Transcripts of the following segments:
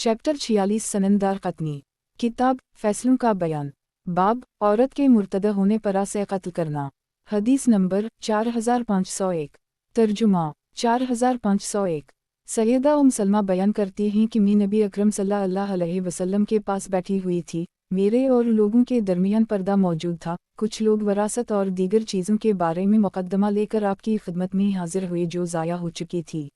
Chapter 46 सननदार कत्नी। किताब फैसलों का बयान। बाब औरत के मुर्तदा होने पर से कत्ल करना। हदीस नंबर 4501। तर्जुमा 4501। सैयदा सलमा बयान करती हैं कि मैं नबी अकरम सल्लल्लाहु अलैहि वसल्लम के पास बैठी हुई थी। मेरे और लोगों के दरमियान पर्दा मौजूद था। कुछ लोग वरासत और दीगर चीज़ों के बारे में मुकदमा लेकर आपकी खिदमत में हाजिर हुए जो ज़ाया हो चुकी थी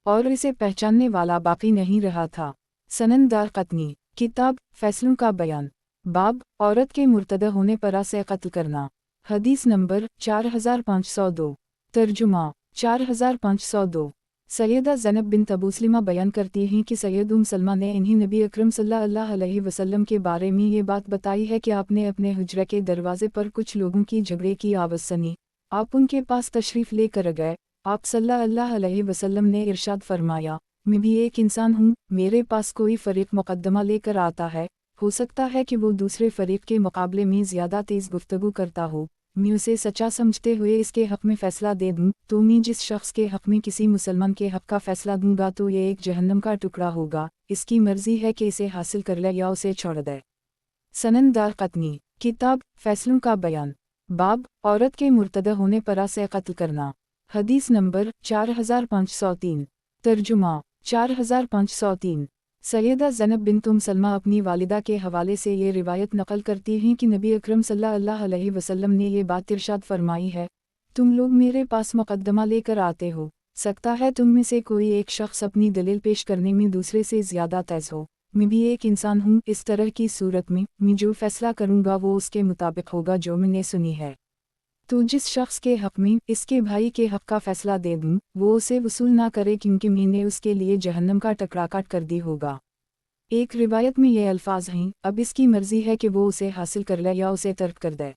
और इसे पहचानने वाला बाकी नहीं रहा था। सननदार कत्नी। किताब फैसलों का बयान। बाब औरत के मुर्तदा होने पर से कत्ल करना। हदीस नंबर 4502। तर्जुमा 4502। सैयदा ज़ैनब बिन्त अबू सलमा बयान करती हैं कि सैयद सलमा ने इन्हीं नबी अकरम सल्लल्लाहु अलैहि वसल्लम के बारे में ये बात बताई है कि आपने अपने हुज्रा के दरवाजे पर कुछ लोगों की झगड़े की आवाज़ सुनी। आप उनके पास तशरीफ़ लेकर गए। आप सल्लल्लाहु अलैहि वसल्लम ने इरशाद फरमाया, मैं भी एक इंसान हूँ, मेरे पास कोई फ़रीक़ मुकदमा लेकर आता है, हो सकता है कि वो दूसरे फ़रीक़ के मुकाबले में ज़्यादा तेज़ गुफ्तगू करता हो, मैं उसे सच्चा समझते हुए इसके हक़ में फ़ैसला दे दूँ, तो मैं जिस शख्स के हक़ में किसी मुसलमान के हक़ का फ़ैसला दूँगा तो ये एक जहन्नम का टुकड़ा होगा, इसकी मर्ज़ी है कि इसे हासिल कर ले या उसे छोड़ दे। सननदार कत्नी। किताब फैसलों का बयान। बाब औरत के मुर्तदा होने पर से कत्ल करना। हदीस नंबर 4503। तर्जुमा 4503। सैयदा ज़ैनब बिन्त सलमा अपनी वालिदा के हवाले से ये रिवायत नकल करती हैं कि नबी अकरम सल्लल्लाहु अलैहि वसल्लम ने ये बात इरशाद फरमाई है, तुम लोग मेरे पास मुकदमा लेकर आते हो, सकता है तुम में से कोई एक शख्स अपनी दलील पेश करने में दूसरे से ज़्यादा तेज़ हो, मैं भी एक इंसान हूँ, इस तरह की सूरत में मैं जो फ़ैसला करूँगा वो उसके मुताबिक होगा जो मैंने सुनी है। तो जिस शख्स के हक़ में इसके भाई के हक़ का फ़ैसला दे दूँ वो उसे वसूल ना करे क्योंकि मैंने उसके लिए जहन्नम का टुकड़ा काट कर दी होगा। एक रिवायत में ये अल्फाज हैं, अब इसकी मर्ज़ी है कि वो उसे हासिल कर ले या उसे तर्क कर दे।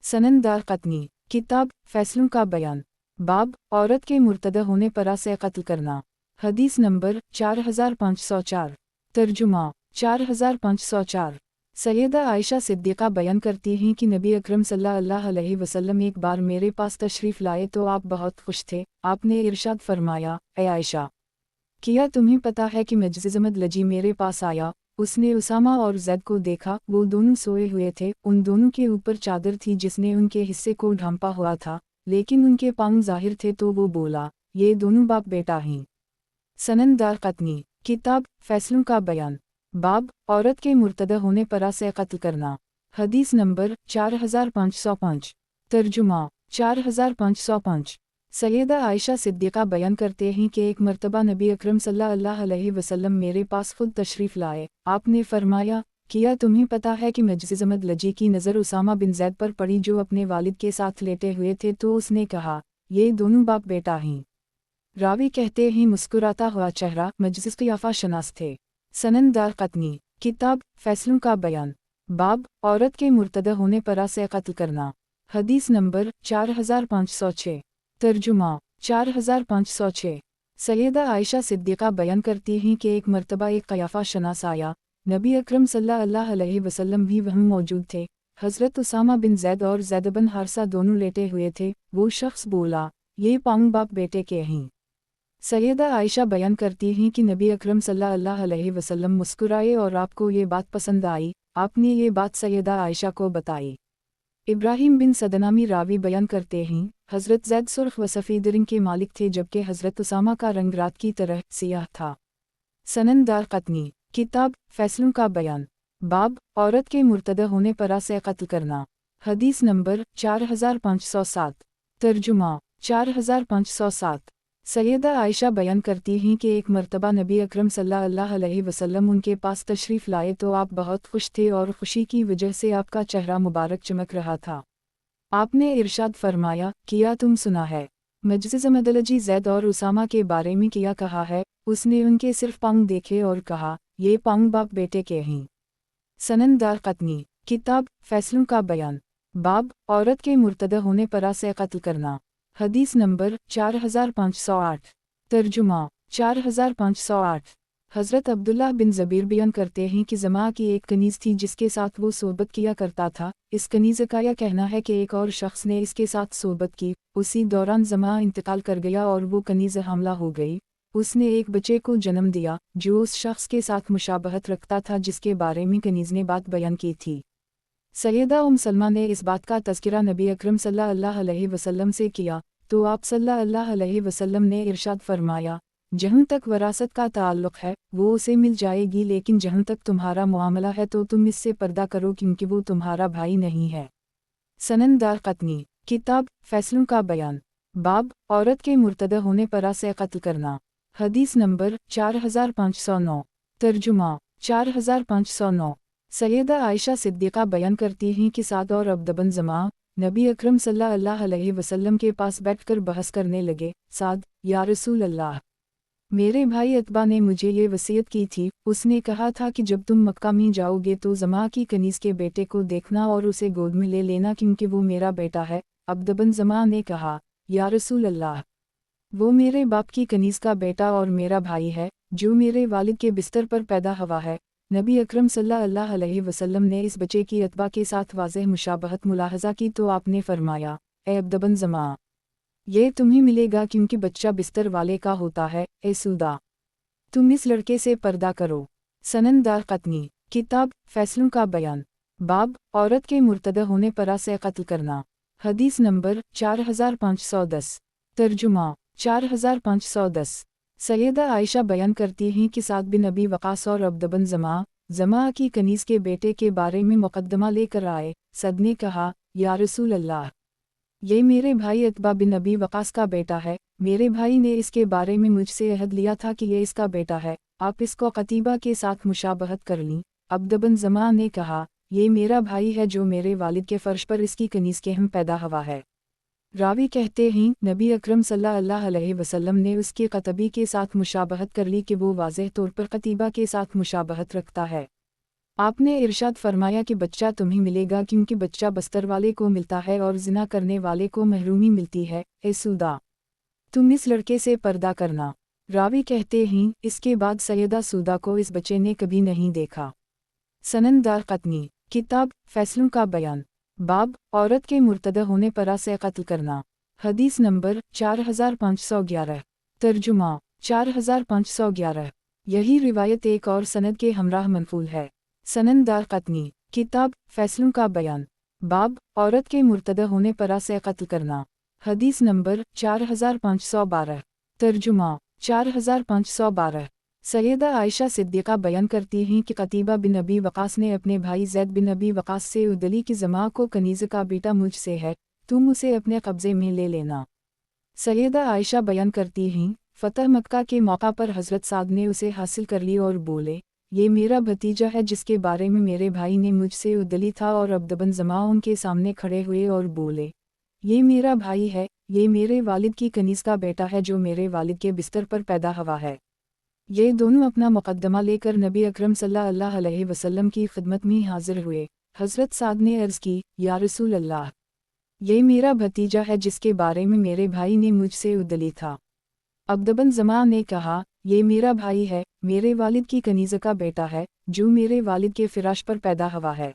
सननदार कत्नी। किताब फैसलों का बयान। बाब औरत के मुर्तदा होने पर से कत्ल करना। हदीस नंबर 4504। तर्जुमा 4504। सैयदा आयशा सिद्दीक़ा बयान करती हैं कि नबी अकरम सल्लल्लाहु अलैहि वसल्लम एक बार मेरे पास तशरीफ़ लाए तो आप बहुत खुश थे। आपने इरशाद फरमाया, ए आयशा, क्या तुम्हें पता है कि मजज़मद लजी मेरे पास आया, उसने उसामा और ज़ैद को देखा, वो दोनों सोए हुए थे, उन दोनों के ऊपर चादर थी जिसने उनके हिस्से को ढांपा हुआ था, लेकिन उनके पाँव ज़ाहिर थे तो वो बोला, ये दोनों बाप बेटा हैं। सननदार कत्नी। किताब फैसलों का बयान। बाब औरत के मुर्तदा होने पर से कत्ल करना। हदीस नंबर 4505। तर्जुमा 4505। सैयदा आयशा सिद्दीक़ा बयान करते हैं कि एक मर्तबा नबी अकरम सल्लल्लाहु अलैहि वसल्लम मेरे पास खुद तशरीफ़ लाए। आपने फरमाया, क्या तुम्हें पता है कि मजज़मद लजी की नज़र उसामा बिन ज़ैद पर पड़ी जो अपने वालिद के साथ लेटे हुए थे तो उसने कहा, ये दोनों बाप बेटा हैं। रावी कहते हैं मुस्कुराता हुआ चेहरा मजज़ क़ियाफ़ा शनास थे। सननदार कत्नी। किताब फैसलों का बयान। बाब औरत के मुर्तदा होने पर से कत्ल करना। हदीस नंबर 4506। तर्जुमा 4506। सैयदा आयशा सिद्दीक़ा बयान करती हैं कि एक मर्तबा एक क़ियाफ़ा शनास आया, नबी अकरम सल्लल्लाहु अलैहि वसल्लम भी वहाँ मौजूद थे। हज़रत उसामा बिन ज़ैद और ज़ैद बिन हारिसा दोनों लेटे हुए थे। वो शख्स बोला, ये पाँव बाप बेटे के हैं। सैयदा आयशा बयान करती हैं कि नबी अकरम सल्लल्लाहु अलैहि वसल्लम मुस्कुराए और आपको ये बात पसंद आई, आपने ये बात सैयदा आयशा को बताई। इब्राहिम बिन सदनामी रावी बयान करते हैं, हज़रत ज़ैद सुर्ख व सफ़ेद रंग के मालिक थे जबकि हज़रत उसामा का रंग रात की तरह सियाह था। सननदार कत्नी। किताब फैसलों का बयान। बाब औरत के मुर्तदा होने पर से कत्ल करना। हदीस नंबर 4507। तर्जुमा 4507। सैयदा आयशा बयान करती हैं कि एक मर्तबा नबी अकरम सल्लल्लाहु अलैहि वसल्लम उनके पास तशरीफ़ लाए तो आप बहुत खुश थे और खुशी की वजह से आपका चेहरा मुबारक चमक रहा था। आपने इरशाद फरमाया, क्या तुम सुना है, मजज़मद लजी ज़ैद और उसामा के बारे में क्या कहा है, उसने उनके सिर्फ पाँव देखे और कहा, ये पाँव बाप बेटे के हैं। सननदार कत्नी। किताब फैसलों का बयान। बाब औरत के मुर्तदा होने पर से कत्ल करना। हदीस नंबर 4508। तर्जुमा 4508। हज़रत अब्दुल्लाह बिन ज़बीर बयान करते हैं कि जमा की एक कनीज़ थी जिसके साथ वो सोबत किया करता था। इस कनीज़ का यह कहना है कि एक और शख्स ने इसके साथ सोबत की, उसी दौरान जमा इंतकाल कर गया और वो कनीज़ हमला हो गई। اس نے ایک بچے کو جنم دیا جو اس شخص کے ساتھ مشابہت رکھتا تھا جس کے بارے میں کنیز نے بات بیان کی تھی۔ سیدہ ام سلمہ نے اس بات کا تذکرہ نبی اکرم صلی اللہ علیہ وسلم سے کیا تو آپ صلی اللہ علیہ وسلم نے ارشاد فرمایا، جہاں تک وراثت کا تعلق ہے وہ اسے مل جائے گی، لیکن جہاں تک تمہارا معاملہ ہے تو تم اس سے پردہ کرو کیونکہ وہ تمہارا بھائی نہیں ہے۔ سنن دارقطنی، کتاب فیصلوں کا بیان، باب عورت کے مرتد ہونے پر اسے قتل کرنا، حدیث نمبر 4509، ترجمہ 4509۔ سیدہ عائشہ صدیقہ بیان کرتی ہیں کہ سعد اور عبد بن زمعہ نبی اکرم صلی اللہ علیہ وسلم کے پاس بیٹھ کر بحث کرنے لگے۔ سعد: یا رسول اللہ، میرے بھائی عتبہ نے مجھے یہ وصیت کی تھی، اس نے کہا تھا کہ جب تم مکہ میں جاؤ گے تو زمعہ کی کنیز کے بیٹے کو دیکھنا اور اسے گود میں لے لینا کیونکہ وہ میرا بیٹا ہے۔ عبد بن زمعہ نے کہا، یا رسول اللہ، وہ میرے باپ کی کنیز کا بیٹا اور میرا بھائی ہے جو میرے والد کے بستر پر پیدا ہوا ہے۔ نبی اکرم صلی اللہ علیہ وسلم نے اس بچے کی عتبہ کے ساتھ واضح مشابہت ملاحظہ کی تو آپ نے فرمایا، اے عبد بن زمعہ، یہ تمہیں ملے گا کیونکہ بچہ بستر والے کا ہوتا ہے، اے سودا، تم اس لڑکے سے پردہ کرو۔ سنن دارقطنی، کتاب فیصلوں کا بیان، باب عورت کے مرتد ہونے پر اسے قتل کرنا، حدیث نمبر 4510، ترجمہ 4510۔ سیدہ عائشہ بیان کرتی ہیں کہ سعد بن ابی وقاص اور عبد بن زمعہ کی کنیز کے بیٹے کے بارے میں مقدمہ لے کر آئے۔ سعد نے کہا، یا رسول اللہ، یہ میرے بھائی عتبہ بن ابی وقاص کا بیٹا ہے، میرے بھائی نے اس کے بارے میں مجھ سے عہد لیا تھا کہ یہ اس کا بیٹا ہے، آپ اس کو قتیبہ کے ساتھ مشابہت کر لیں۔ عبد بن زمعہ نے کہا، یہ میرا بھائی ہے جو میرے والد کے فرش پر اس کی کنیز کے ہم پیدا ہوا ہے۔ راوی کہتے ہیں، نبی اکرم صلی اللہ علیہ وسلم نے اس کے قطبی کے ساتھ مشابہت کر لی کہ وہ واضح طور پر قتیبہ کے ساتھ مشابہت رکھتا ہے۔ آپ نے ارشاد فرمایا کہ بچہ تمہیں ملے گا کیونکہ بچہ بستر والے کو ملتا ہے اور زنا کرنے والے کو محرومی ملتی ہے، اے سودا، تم اس لڑکے سے پردہ کرنا۔ راوی کہتے ہیں، اس کے بعد سیدہ سودا کو اس بچے نے کبھی نہیں دیکھا۔ سنن دارقطنی، کتاب فیصلوں کا بیان، باب عورت کے مرتد ہونے پر اسے قتل کرنا، حدیث نمبر 4511، ترجمہ 4511۔ یہی روایت ایک اور سند کے ہمراہ منقول ہے۔ سنن دارقطنی، کتاب فیصلوں کا بیان، باب عورت کے مرتد ہونے پر اسے قتل کرنا، حدیث نمبر 4512، ترجمہ 4512۔ سیدہ عائشہ صدیقہ بیان کرتی ہیں کہ قتیبہ بن ابی وقاص نے اپنے بھائی زید بن ابی وقاص سے ادلی کہ زمعہ کو کنیز کا بیٹا مجھ سے ہے، تم اسے اپنے قبضے میں لے لینا۔ سیدہ عائشہ بیان کرتی ہیں، فتح مکہ کے موقع پر حضرت سعد نے اسے حاصل کر لی اور بولے، یہ میرا بھتیجا ہے جس کے بارے میں میرے بھائی نے مجھ سے ادلی تھا، اور عبد بن زمعہ ان کے سامنے کھڑے ہوئے اور بولے، یہ میرا بھائی ہے، یہ میرے والد کی کنیز کا بیٹا ہے جو میرے والد کے بستر پر پیدا ہوا ہے۔ یہ دونوں اپنا مقدمہ لے کر نبی اکرم صلی اللہ علیہ وسلم کی خدمت میں حاضر ہوئے۔ حضرت سعد نے عرض کی، یا رسول اللہ، یہ میرا بھتیجا ہے جس کے بارے میں میرے بھائی نے مجھ سے ادلی تھا۔ عبد بن زمعہ نے کہا، یہ میرا بھائی ہے، میرے والد کی کنیز کا بیٹا ہے جو میرے والد کے فراش پر پیدا ہوا ہے۔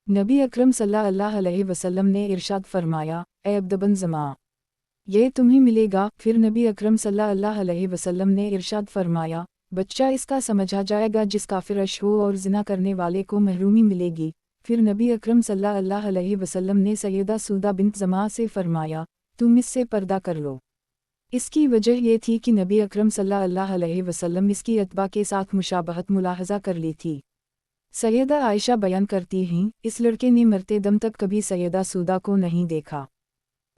نبی اکرم صلی اللہ علیہ وسلم نے ارشاد فرمایا، اے عبد بن زمعہ، یہ تمہیں ملے گا۔ پھر نبی اکرم صلی اللہ علیہ وسلم نے ارشاد فرمایا، بچہ اس کا سمجھا جائے گا جس کا فرش ہو اور زنا کرنے والے کو محرومی ملے گی۔ پھر نبی اکرم صلی اللہ علیہ وسلم نے سیدہ سودا بنت زمعہ سے فرمایا، تم اس سے پردہ کر لو۔ اس کی وجہ یہ تھی کہ نبی اکرم صلی اللہ علیہ وسلم اس کی عتبہ کے ساتھ مشابہت ملاحظہ کر لی تھی۔ سیدہ عائشہ بیان کرتی ہیں، اس لڑکے نے مرتے دم تک کبھی سیدہ سودا کو نہیں دیکھا۔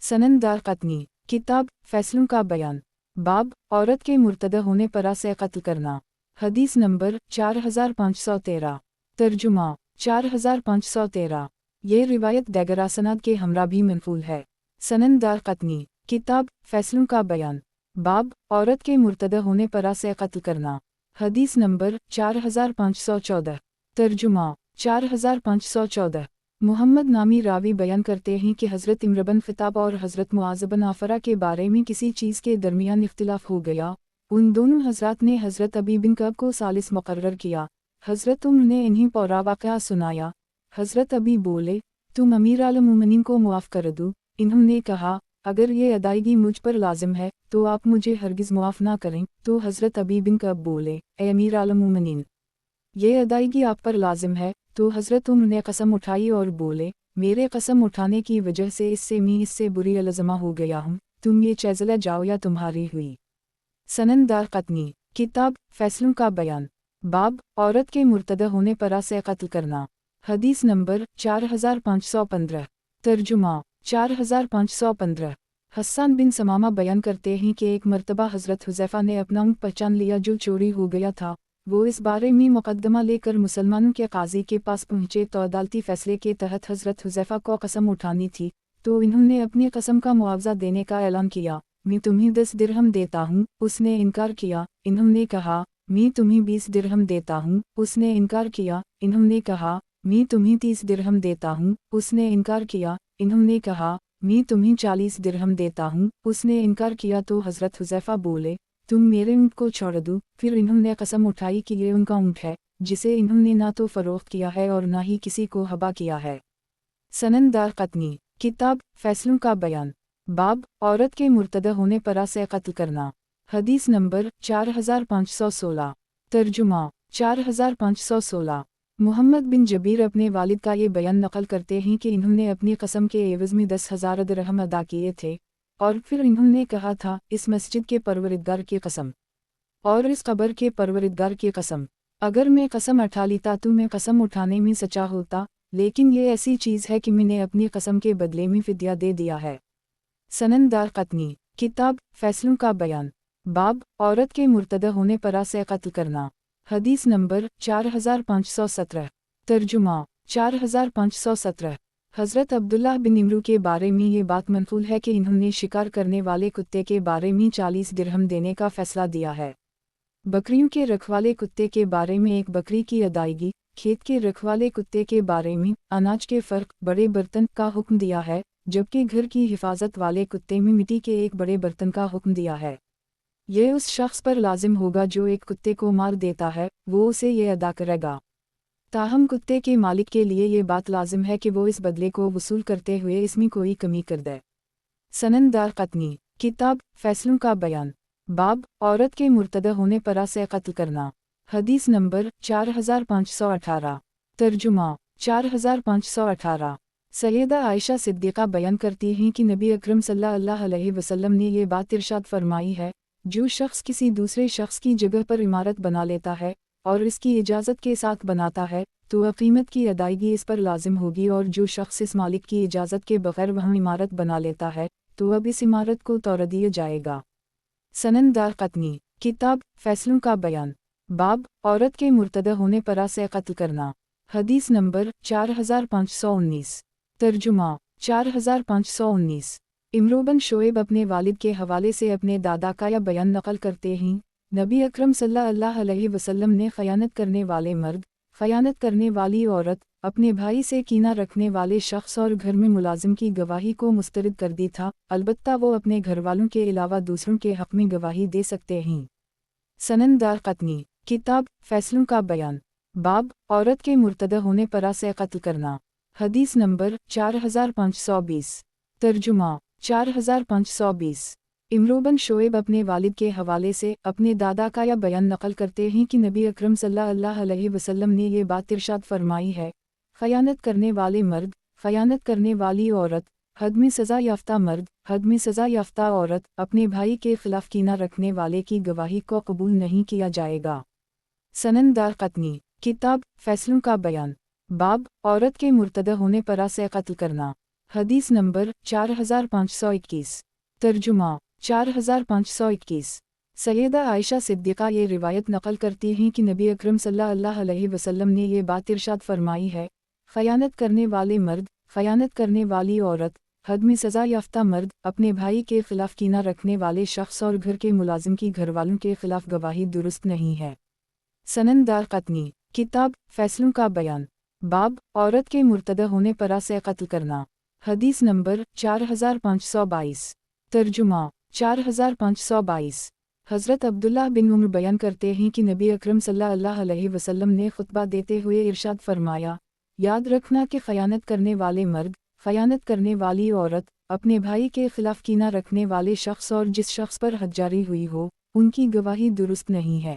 سنن دارقطنی، کتاب فیصلوں کا بیان، باب عورت کے مرتد ہونے پر اسے قتل کرنا، حدیث نمبر 4513، ترجمہ 4513۔ یہ روایت دیگر اسناد کے ہمراہ بھی منقول ہے۔ سنن دارقطنی، کتاب فیصلوں کا بیان، باب عورت کے مرتد ہونے پر اسے قتل کرنا، حدیث نمبر 4514، ترجمہ 4514۔ محمد نامی راوی بیان کرتے ہیں کہ حضرت عمرو بن خطاب اور حضرت معاذ بن عفرہ کے بارے میں کسی چیز کے درمیان اختلاف ہو گیا۔ ان دونوں حضرات نے حضرت ابی بن کعب کو ثالث مقرر کیا۔ حضرت عمر نے انہیں پورا واقعہ سنایا۔ حضرت ابی بولے، تم امیر المومنین کو معاف کر دو۔ انہوں نے کہا، اگر یہ ادائیگی مجھ پر لازم ہے تو آپ مجھے ہرگز معاف نہ کریں۔ تو حضرت ابی بن کعب بولے، اے امیر المومنین، یہ ادائیگی آپ پر لازم ہے۔ تو حضرت عمر نے قسم اٹھائی اور بولے، میرے قسم اٹھانے کی وجہ سے اس سے بری الزمہ ہو گیا ہوں، تم یہ چیزلہ جاؤ یا تمہاری ہوئی۔ سنن دارقطنی، کتاب فیصلوں کا بیان، باب عورت کے مرتدہ ہونے پر سے قتل کرنا، حدیث نمبر 4515، ترجمہ 4515۔ حسان بن ثمامہ بیان کرتے ہیں کہ ایک مرتبہ حضرت حذیفہ نے اپنا اونٹ پہچان لیا جو چوری ہو گیا تھا۔ وہ اس بارے میں مقدمہ لے کر مسلمانوں کے قاضی کے پاس پہنچے تو عدالتی فیصلے کے تحت حضرت حذیفہ کو قسم اٹھانی تھی، تو انہوں نے اپنی قسم کا معاوضہ دینے کا اعلان کیا۔ میں تمہیں 10 درہم دیتا ہوں، اس نے انکار کیا۔ انہوں نے کہا، میں تمہیں 20 درہم دیتا ہوں، اس نے انکار کیا۔ انہوں نے کہا، میں تمہیں 30 درہم دیتا ہوں، اس نے انکار کیا۔ انہوں نے کہا، میں تمہیں 40 درہم دیتا ہوں، اس نے انکار کیا۔ تو حضرت حذیفہ بولے، تم میرے اونٹ کو چھوڑ دو۔ پھر انہوں نے قسم اٹھائی کہ یہ ان کا اونٹ ہے، جسے انہوں نے نہ تو فروخت کیا ہے اور نہ ہی کسی کو ہبا کیا ہے۔ سنن دارقطنی، کتاب فیصلوں کا بیان، باب عورت کے مرتدہ ہونے پر سے قتل کرنا، حدیث نمبر 4516، ترجمہ 4516۔ محمد بن جبیر اپنے والد کا یہ بیان نقل کرتے ہیں کہ انہوں نے اپنی قسم کے عوض میں 10,000 درہم ادا کیے تھے، اور پھر انہوں نے کہا تھا، اس مسجد کے پروردگار کی قسم اور اس قبر کے پروردگار کی قسم، اگر میں قسم اٹھا لیتا تو میں قسم اٹھانے میں سچا ہوتا، لیکن یہ ایسی چیز ہے کہ میں نے اپنی قسم کے بدلے میں فدیہ دے دیا ہے۔ سنن دارقطنی، کتاب فیصلوں کا بیان، باب عورت کے مرتدہ ہونے پر سے قتل کرنا، حدیث نمبر 4517، ترجمہ 4517۔ حضرت عبداللہ بن عمرو کے بارے میں یہ بات منقول ہے کہ انہوں نے شکار کرنے والے کتے کے بارے میں 40 درہم دینے کا فیصلہ دیا ہے۔ بکریوں کے رکھوالے کتے کے بارے میں 1 بکری کی ادائیگی، کھیت کے رکھوالے کتے کے بارے میں اناج کے فرق بڑے برتن کا حکم دیا ہے، جبکہ گھر کی حفاظت والے کتے میں مٹی کے 1 بڑے برتن کا حکم دیا ہے۔ یہ اس شخص پر لازم ہوگا جو ایک کتے کو مار دیتا ہے، وہ اسے یہ ادا کرے گا۔ تاہم کتے کے مالک کے لیے یہ بات لازم ہے کہ وہ اس بدلے کو وصول کرتے ہوئے اس میں کوئی کمی کر دے۔ سنن دارقطنی، کتاب فیصلوں کا بیان، باب عورت کے مرتدہ ہونے پر سے قتل کرنا، حدیث نمبر 4518، ترجمہ 4518۔ سیدہ عائشہ صدیقہ بیان کرتی ہیں کہ نبی اکرم صلی اللہ علیہ وسلم نے یہ بات ارشاد فرمائی ہے، جو شخص کسی دوسرے شخص کی جگہ پر عمارت بنا لیتا ہے اور اس کی اجازت کے ساتھ بناتا ہے تو قیمت کی ادائیگی اس پر لازم ہوگی، اور جو شخص اس مالک کی اجازت کے بغیر وہاں عمارت بنا لیتا ہے تو اب اس عمارت کو توڑ دیا جائے گا۔ سنن دارقطنی، کتاب فیصلوں کا بیان، باب عورت کے مرتدہ ہونے پر سے قتل کرنا، حدیث نمبر 4519، ترجمہ 4519۔ عمرو بن شعیب اپنے والد کے حوالے سے اپنے دادا کا یہ بیان نقل کرتے ہیں، نبی اکرم صلی اللہ علیہ وسلم نے خیانت کرنے والے مرد، خیانت کرنے والی عورت، اپنے بھائی سے کینہ رکھنے والے شخص اور گھر میں ملازم کی گواہی کو مسترد کر دی تھا، البتہ وہ اپنے گھر والوں کے علاوہ دوسروں کے حق میں گواہی دے سکتے ہیں۔ سنن دارقطنی، کتاب فیصلوں کا بیان، باب عورت کے مرتدہ ہونے پر سے قتل کرنا، حدیث نمبر 4520، ترجمہ 4520۔ عمرو بن شعیب اپنے والد کے حوالے سے اپنے دادا کا یہ بیان نقل کرتے ہیں کہ نبی اکرم صلی اللہ علیہ وسلم نے یہ بات ارشاد فرمائی ہے، خیانت کرنے والے مرد، خیانت کرنے والی عورت، حد میں سزا یافتہ مرد، حد میں سزا یافتہ عورت، اپنے بھائی کے خلاف کینہ رکھنے والے کی گواہی کو قبول نہیں کیا جائے گا۔ سنن دارقطنی، کتاب فیصلوں کا بیان، باب عورت کے مرتدہ ہونے پر سے قتل کرنا، حدیث نمبر 4521، ترجمہ 4521۔ سیدہ عائشہ صدیقہ یہ روایت نقل کرتی ہیں کہ نبی اکرم صلی اللہ علیہ وسلم نے یہ بات ارشاد فرمائی ہے، خیانت کرنے والے مرد، خیانت کرنے والی عورت، حد میں سزا یافتہ مرد، اپنے بھائی کے خلاف کینہ رکھنے والے شخص اور گھر کے ملازم کی گھر والوں کے خلاف گواہی درست نہیں ہے۔ سنن دارقطنی، کتاب فیصلوں کا بیان، باب عورت کے مرتدہ ہونے پر سے قتل کرنا، حدیث نمبر 4522، ترجمہ 4522۔ حضرت عبداللہ بن عمر بیان کرتے ہیں کہ نبی اکرم صلی اللہ علیہ وسلم نے خطبہ دیتے ہوئے ارشاد فرمایا، یاد رکھنا کہ خیانت کرنے والے مرد، خیانت کرنے والی عورت، اپنے بھائی کے خلاف کینہ رکھنے والے شخص اور جس شخص پر حد جاری ہوئی ہو ان کی گواہی درست نہیں ہے۔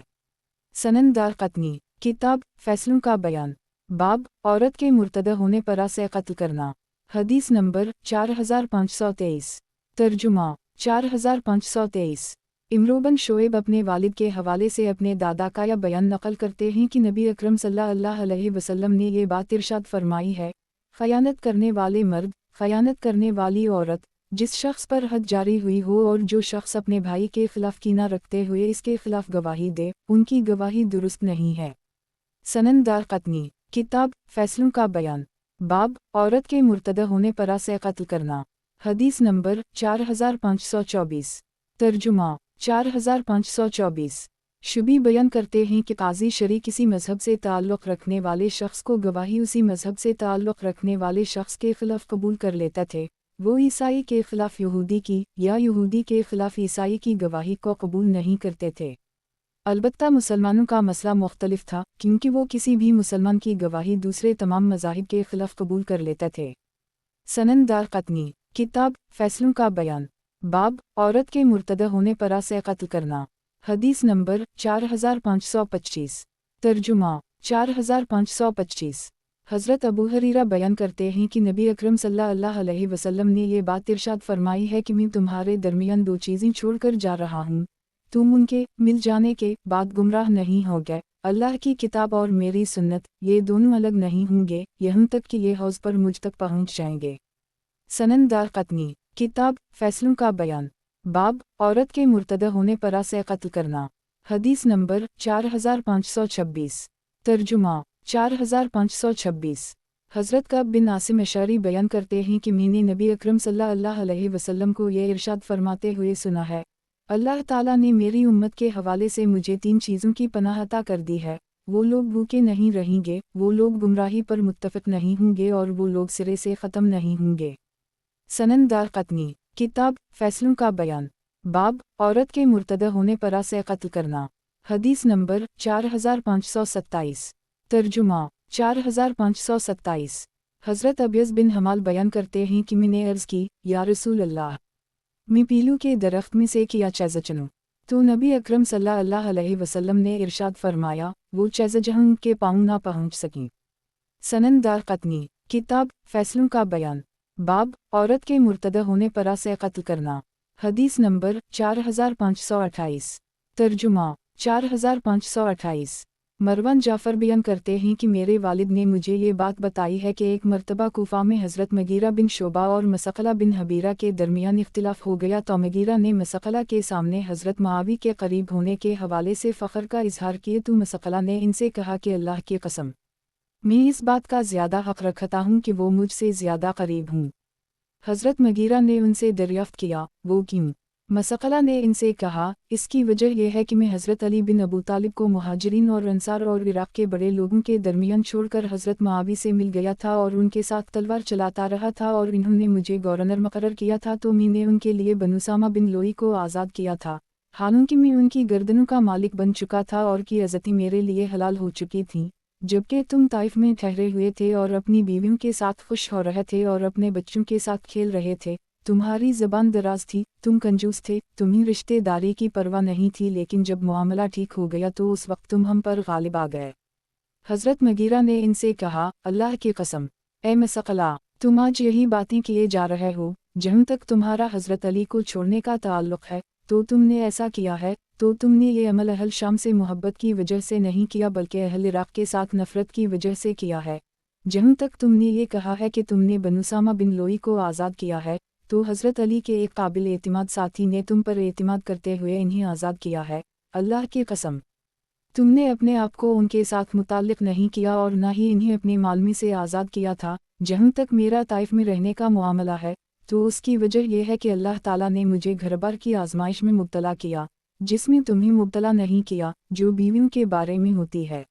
سنن دارقطنی، کتاب فیصلوں کا بیان، باب عورت کے مرتد ہونے پر سے قتل کرنا، حدیث نمبر 4523۔ ترجمہ 4523۔ عمرو بن شعیب اپنے والد کے حوالے سے اپنے دادا کا یہ بیان نقل کرتے ہیں کہ نبی اکرم صلی اللہ علیہ وسلم نے یہ بات ارشاد فرمائی ہے، خیانت کرنے والے مرد، خیانت کرنے والی عورت، جس شخص پر حد جاری ہوئی ہو اور جو شخص اپنے بھائی کے خلاف کینہ رکھتے ہوئے اس کے خلاف گواہی دے، ان کی گواہی درست نہیں ہے۔ سنن دارقطنی، کتاب فیصلوں کا بیان، باب عورت کے مرتد ہونے پر سے قتل کرنا، حدیث نمبر 4524۔ ترجمہ 4524۔ شبی بیان کرتے ہیں کہ قاضی شرعی کسی مذہب سے تعلق رکھنے والے شخص کو گواہی اسی مذہب سے تعلق رکھنے والے شخص کے خلاف قبول کر لیتا تھے، وہ عیسائی کے خلاف یہودی کی یا یہودی کے خلاف عیسائی کی گواہی کو قبول نہیں کرتے تھے۔ البتہ مسلمانوں کا مسئلہ مختلف تھا، کیونکہ وہ کسی بھی مسلمان کی گواہی دوسرے تمام مذاہب کے خلاف قبول کر لیتے تھے۔ سنن دارقطنی، کتاب فیصلوں کا بیان، باب عورت کے مرتد ہونے پر سے قتل کرنا، حدیث نمبر 4525۔ ترجمہ 4525۔ حضرت ابو ہریرہ بیان کرتے ہیں کہ نبی اکرم صلی اللہ علیہ وسلم نے یہ بات ارشاد فرمائی ہے کہ میں تمہارے درمیان دو چیزیں چھوڑ کر جا رہا ہوں، تم ان کے مل جانے کے بعد گمراہ نہیں ہوگے، اللہ کی کتاب اور میری سنت، یہ دونوں الگ نہیں ہوں گے یہاں تک کہ یہ حوض پر مجھ تک پہنچ جائیں گے۔ سنن دارقطنی، کتاب فیصلوں کا بیان، باب عورت کے مرتد ہونے پر سے قتل کرنا، حدیث نمبر 4526۔ ترجمہ 4526۔ حضرت کعب بن عاصم اشعری بیان کرتے ہیں کہ میں نے نبی اکرم صلی اللہ علیہ وسلم کو یہ ارشاد فرماتے ہوئے سنا ہے، اللہ تعالیٰ نے میری امت کے حوالے سے مجھے 3 چیزوں کی پناہ عطا کر دی ہے، وہ لوگ بھوکے نہیں رہیں گے، وہ لوگ گمراہی پر متفق نہیں ہوں گے اور وہ لوگ سرے سے ختم نہیں ہوں گے۔ سنن دارقطنی، کتاب فیصلوں کا بیان، باب عورت کے مرتد ہونے پر سے قتل کرنا، حدیث نمبر 4527۔ ترجمہ 4527۔ حضرت ابیض بن حمال بیان کرتے ہیں کہ میں نے عرض کی، یا رسول اللہ، میں پیلو کے درخت میں سے کیا چیز چنوں؟ تو نبی اکرم صلی اللہ علیہ وسلم نے ارشاد فرمایا، وہ چیز جہاں ان کے پاؤں نہ پہنچ سکیں۔ سنن دارقطنی، کتاب فیصلوں کا بیان، باب عورت کے مرتد ہونے پر سے قتل کرنا، حدیث نمبر 4528۔ ترجمہ 4528۔ مروان جعفر بیان کرتے ہیں کہ میرے والد نے مجھے یہ بات بتائی ہے کہ ایک مرتبہ کوفہ میں حضرت مغیرہ بن شعبہ اور مسقلہ بن حبیرہ کے درمیان اختلاف ہو گیا تو مغیرہ نے مسقلہ کے سامنے حضرت معاوی کے قریب ہونے کے حوالے سے فخر کا اظہار کیے تو مسقلہ نے ان سے کہا کہ اللہ کی قسم، میں اس بات کا زیادہ حق رکھتا ہوں کہ وہ مجھ سے زیادہ قریب ہوں۔ حضرت مغیرہ نے ان سے دریافت کیا، وہ کیوں؟ مسقلہ نے ان سے کہا، اس کی وجہ یہ ہے کہ میں حضرت علی بن ابو طالب کو مہاجرین اور انصار اور عراق کے بڑے لوگوں کے درمیان چھوڑ کر حضرت معاوی سے مل گیا تھا اور ان کے ساتھ تلوار چلاتا رہا تھا اور انہوں نے مجھے گورنر مقرر کیا تھا تو میں نے ان کے لیے بنو سامہ بن لوئی کو آزاد کیا تھا، حالانکہ میں ان کی گردنوں کا مالک بن چکا تھا اور کی عزتیں میرے لیے حلال ہو چکی تھیں، جبکہ تم طائف میں ٹھہرے ہوئے تھے اور اپنی بیویوں کے ساتھ خوش ہو رہے تھے اور اپنے بچوں کے ساتھ کھیل رہے تھے، تمہاری زبان دراز تھی، تم کنجوس تھے، تمہیں رشتے داری کی پرواہ نہیں تھی، لیکن جب معاملہ ٹھیک ہو گیا تو اس وقت تم ہم پر غالب آ گئے۔ حضرت مغیرہ نے ان سے کہا، اللہ کی قسم، اے مسقلہ، تم آج یہی باتیں کیے جا رہے ہو، جہاں تک تمہارا حضرت علی کو چھوڑنے کا تعلق ہے تو تم نے ایسا کیا ہے، تو تم نے یہ عمل اہل شام سے محبت کی وجہ سے نہیں کیا بلکہ اہل عراق کے ساتھ نفرت کی وجہ سے کیا ہے۔ جہاں تک تم نے یہ کہا ہے کہ تم نے بنو سامہ بن لوئی کو آزاد کیا ہے، تو حضرت علی کے ایک قابل اعتماد ساتھی نے تم پر اعتماد کرتے ہوئے انہیں آزاد کیا ہے، اللہ کی قسم، تم نے اپنے آپ کو ان کے ساتھ متعلق نہیں کیا اور نہ ہی انہیں اپنے مال میں سے آزاد کیا تھا۔ جہاں تک میرا طائف میں رہنے کا معاملہ ہے تو اس کی وجہ یہ ہے کہ اللہ تعالیٰ نے مجھے گھر بار کی آزمائش میں مبتلا کیا، جس میں تمہیں مبتلا نہیں کیا، جو بیویوں کے بارے میں ہوتی ہے۔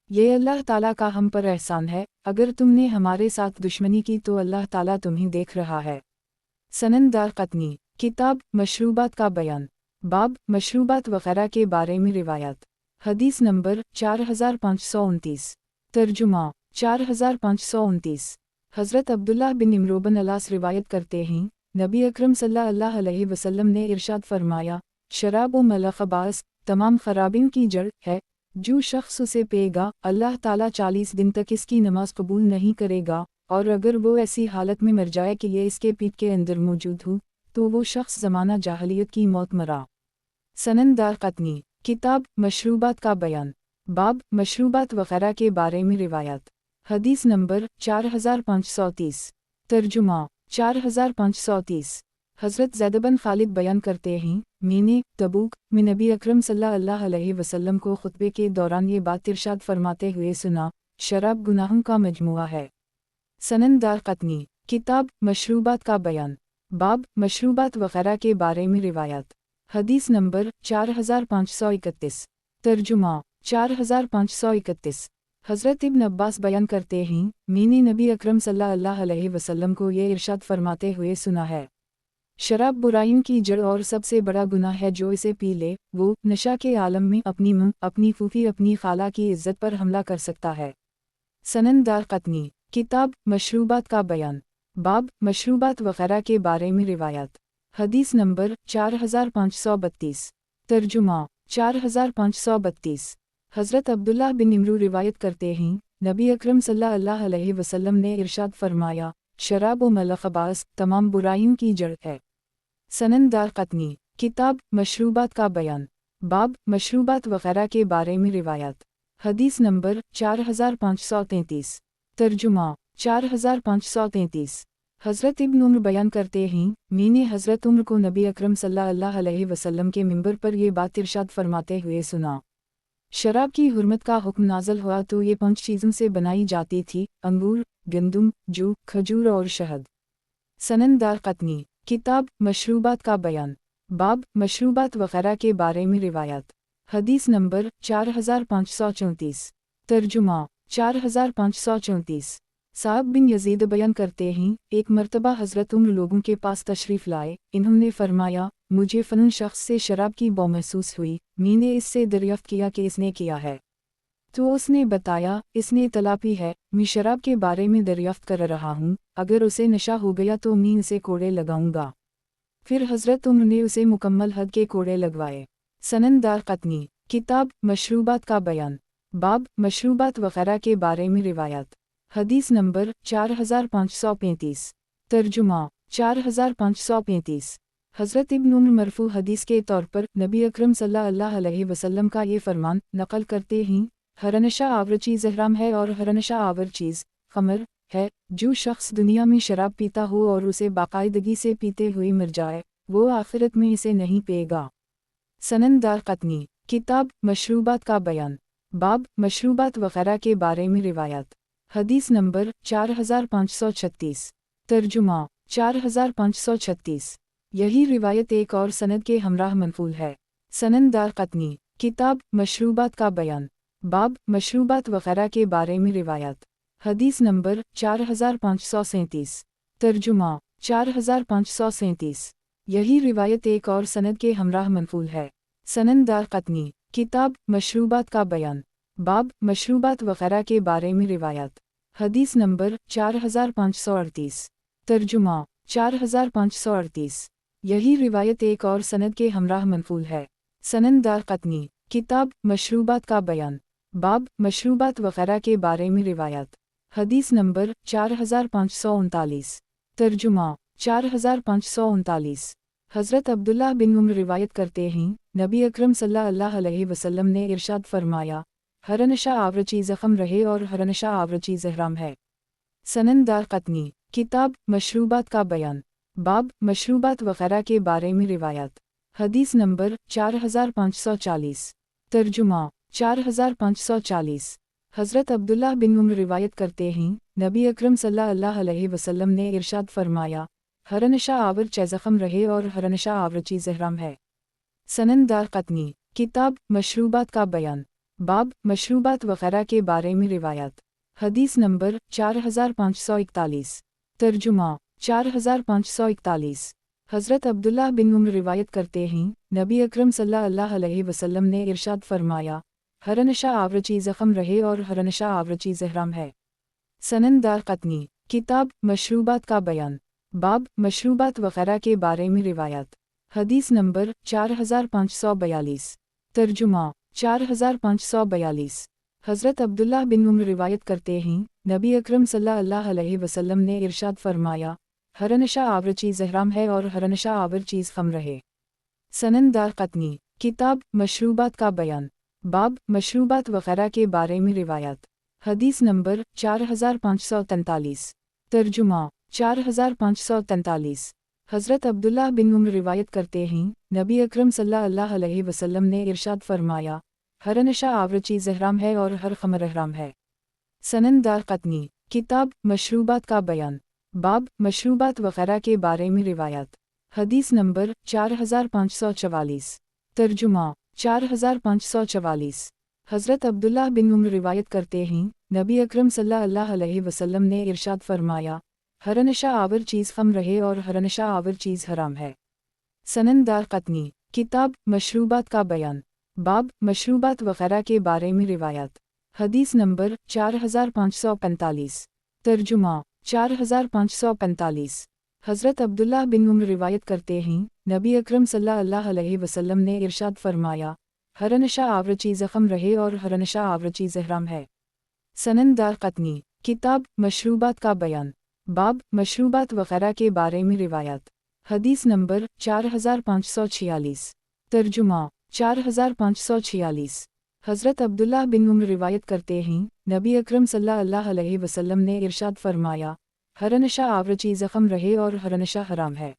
یہ اللہ تعالیٰ کا ہم پر احسان ہے، اگر تم نے ہمارے ساتھ دشمنی کی تو اللہ تعالیٰ تمہیں دیکھ رہا ہے۔ سنن دارقطنی، کتاب مشروبات کا بیان، باب مشروبات وغیرہ کے بارے میں روایت، حدیث نمبر 4529۔ ترجمہ 4529۔ حضرت عبداللہ بن عمرو بن العاص روایت کرتے ہیں، नबी अकरम सल्लल्लाहु अलैहि वसल्लम ने इरशाद फरमाया, शराब व मलखबास तमाम खराबियों की जड़ है। जो शख्स उसे पिएगा अल्लाह ताला 40 दिन तक इसकी नमाज कबूल नहीं करेगा, और अगर वो ऐसी हालत में मर जाए कि ये इसके पीठ के अंदर मौजूद हो तो वो शख्स ज़माना जाहलियत की मौत मरा। सनन दारक़ुतनी किताब मशरूबात का बयान, बाब मशरूबात वग़ैरह के बारे में रिवायत। हदीस नंबर 4530। तर्जुमा 4530। हज़रत ज़ैद बिन खालिद बयान करते हैं, मैंने तबूक में नबी अकरम सल्लल्लाहु अलैहि वसल्लम को खुतबे के दौरान ये बात इरशाद फरमाते हुए सुना, शराब गुनाहों का मजमुआ है। सनन दारक़ुतनी किताब मशरूबात का बयान, बाब मशरूबात वग़ैरह के बारे में रिवायत। हदीस नंबर 4531। तर्जुमा 4531। हज़रत इब्न अब्बास बयान करते हैं, मैंने नबी अकरम सल्लल्लाहु अलैहि वसल्लम को ये इरशाद फरमाते हुए सुना है, शराब बुराइयों की जड़ और सबसे बड़ा गुनाह है। जो इसे पी ले वो नशा के आलम में अपनी मां, अपनी फूफी, अपनी खाला की इज्जत पर हमला कर सकता है। सनन दारक़ुतनी किताब मशरूबात का बयान, बाब मशरूबात वग़ैरह के बारे में रिवायत। हदीस नंबर 4532। तर्जुमा 4532। हज़रत अब्दुल्लाह बिन इमरू रिवायत करते हैं, नबी अकरम सल्लल्लाहु अलैहि वसल्लम ने इरशाद फरमाया, शराब व मलखबास तमाम बुराइयों की जड़ है। सनन दारक़ुतनी किताब मशरूबात का बयान, बाब मशरूबात वग़ैरह के बारे में रिवायत। हदीस नंबर 4533। तर्जुमा 4533। हज़रत इब्न उम्र बयान करते हैं, मैंने हज़रत उम्र को नबी अकरम सल्लल्लाहु अलैहि वसल्लम के मिंबर पर यह बात इरशाद फरमाते हुए सुना, शराब की हुर्मत का हुक्म नाज़िल हुआ तो ये 5 चीज़ों से बनाई जाती थी, अंगूर, गंदम, जू, खजूर और शहद। सनन दारक़ुतनी किताब मशरूबात का बयान, बाब मशरूबात वग़ैरह के बारे में रिवायत। हदीस नंबर 4534। तर्जुमा 4534। साहब बिन यजीद बयान करते हैं, एक मर्तबा हज़रत उम्र लोगों के पास तशरीफ़ लाए, इन्होंने फरमाया, मुझे फ़लन शख्स से शराब की बौ महसूस हुई। मैंने इससे दरियाफ़्त किया कि इसने किया है, तो उसने बताया, इसने तलापी है। मैं शराब के बारे में दरियाफ़्त कर रहा हूँ, अगर उसे नशा हो गया तो मैं उसे कोड़े लगाऊंगा। फिर हज़रत उम्र ने उसे मुकम्मल हद के कोड़े लगवाए। सनन दारक़ुतनी किताब मशरूबात का बयान, बाब मशरूबात वग़ैरह के बारे में रिवायत। हदीस नंबर 4535। तर्जुमा 4535। हज़रत इब्न उम्र मरफू हदीस के तौर पर नबी अकरम सल्लल्लाहु अलैहि वसल्लम का ये फरमान नक़ल करते हैं, हर नशा आवर चीज़ हराम है और हर नशा आवर चीज़ ख़मर है। जो शख्स दुनिया में शराब पीता हो और उसे बाकायदगी से पीते हुए मर जाए, वो आखिरत में इसे नहीं पिएगा। सनन दारक़ुतनी किताब मशरूबात का बयान, बाब मशरूबात वग़ैरह के बारे में रिवायत। हदीस नंबर 4536। तर्जुमा 4536। यही रिवायत एक और सनद के हमराह मनक़ूल है। सनन दारक़ुतनी किताब मशरूबात का बयान, बाब मशरूबात वग़ैरह के बारे में रिवायत। हदीस नंबर 4537। तर्जुमा 4537। यही रिवायत एक और सनद के हमराह मनक़ूल है। सनन दारक़ुतनी किताब मशरूबात का बयान, बाब मशरूबात वग़ैरह के बारे में रिवायत। हदीस नंबर 4538। तर्जुमा 4538। यही रिवायत एक और सनद के हमराह मनक़ूल है। सनन दारक़ुतनी किताब मशरूबात का बयान, बाब मशरूबात वग़ैरह के बारे में रिवायत। हदीस नंबर 4539। तर्जुमा 4539। हज़रत अब्दुल्लाह बिन उम्र रिवायत करते हैं, नबी अकरम सल्लल्लाहु अलैहि वसल्लम ने इरशाद फरमाया, हर नशा आवर चीज़ ख़म रहे और हर नशा आवर चीज़ हराम है। सनन दारक़ुतनी किताब मशरूबात का बयान, बाब मशरूबात वग़ैरह के बारे में रिवायत। हदीस नंबर 4540। तर्जुमा 4540। हज़रत अब्दुल्लाह बिन उम्र रिवायत करते हैं, नबी अकरम सल्लल्लाहु अलैहि वसल्लम ने इरशाद फरमाया, हर नशा आवर चीज़ ख़म रहे और हर नशा आवर चीज़ हराम है। सनन दारक़ुतनी किताब मशरूबात का बयान, बाब मशरूबात वग़ैरह के बारे में रिवायत। हदीस नंबर 4541। तर्जुमा 4541। हज़रत अब्दुल्लाह बिन उम्र रिवायत करते हैं, नबी अकरम सल्लल्लाहु अलैहि वसल्लम ने इरशाद फरमाया, हर नशा आवर चीज़ ख़म रहे और हर नशा आवर चीज़ हराम है। सनन दारक़ुतनी किताब मशरूबात का बयान, बाब मशरूबात वगैरह के बारे में रिवायत। हदीस नंबर 4542। तर्जुमा 4542। हज़रत अब्दुल्लाह बिन उम्र रिवायत करते हैं, नबी अकरम सल्लल्लाहु अलैहि वसल्लम ने इरशाद फरमाया, हर नशा आवर चीज़ हराम है और हर नशा आवर चीज़ खम रहे। सनन दारक़ुतनी। किताब मशरूबात का बयान। बाब मशरूबात वगैरह के बारे में रिवायत। हदीस नंबर 4543। तर्जुमा 4543। हज़रत अब्दुल्लाह बिन उम्र रिवायत करते हैं, नबी अकरम सल्लल्लाहु अलैहि वसल्लम ने इरशाद फरमाया, हर नशा आवर चीज़ हराम है और हर खमर हराम है। सनन दारक़ुतनी। किताब मशरूबात का बयान। बाब मशरूबात वगैरह के बारे में रिवायत। हदीस नंबर 4544। तर्जुमा 4544। हज़रत अब्दुल्लाह बिन उम्र रिवायत करते हैं, नबी अकरम सल्लल्लाहु अलैहि वसल्लम ने इरशाद फरमाया, हर नशा आवर चीज़ खम रहे और हर नशा आवर चीज़ हराम है। सनन दारक़ुतनी। किताब मशरूबात का बयान। बाब मशरूबात वगैरह के बारे में रिवायत। हदीस नंबर 4545। तर्जुमा 4545। हज़रत अब्दुल्लाह बिन उम्र रिवायत करते हैं, नबी अकरम सल्लल्लाहु अलैहि वसल्लम ने इरशाद फरमाया, हर नशा आवर चीज़ खम रहे और हर नशा आवर चीज़ हराम है। सनन दारक़ुतनी। किताब मशरूबात का बयान। बाब मशरूबात वगैरह के बारे में रिवायत। हदीस नंबर 4546। तर्जुमा 4546। हज़रत अब्दुल्लाह बिन उम्र रिवायत करते हैं, नबी अकरम सल्लल्लाहु अलैहि वसल्लम ने इरशाद फरमाया, हर नशा आवर चीज़ खम रहे और हर नशा हराम है।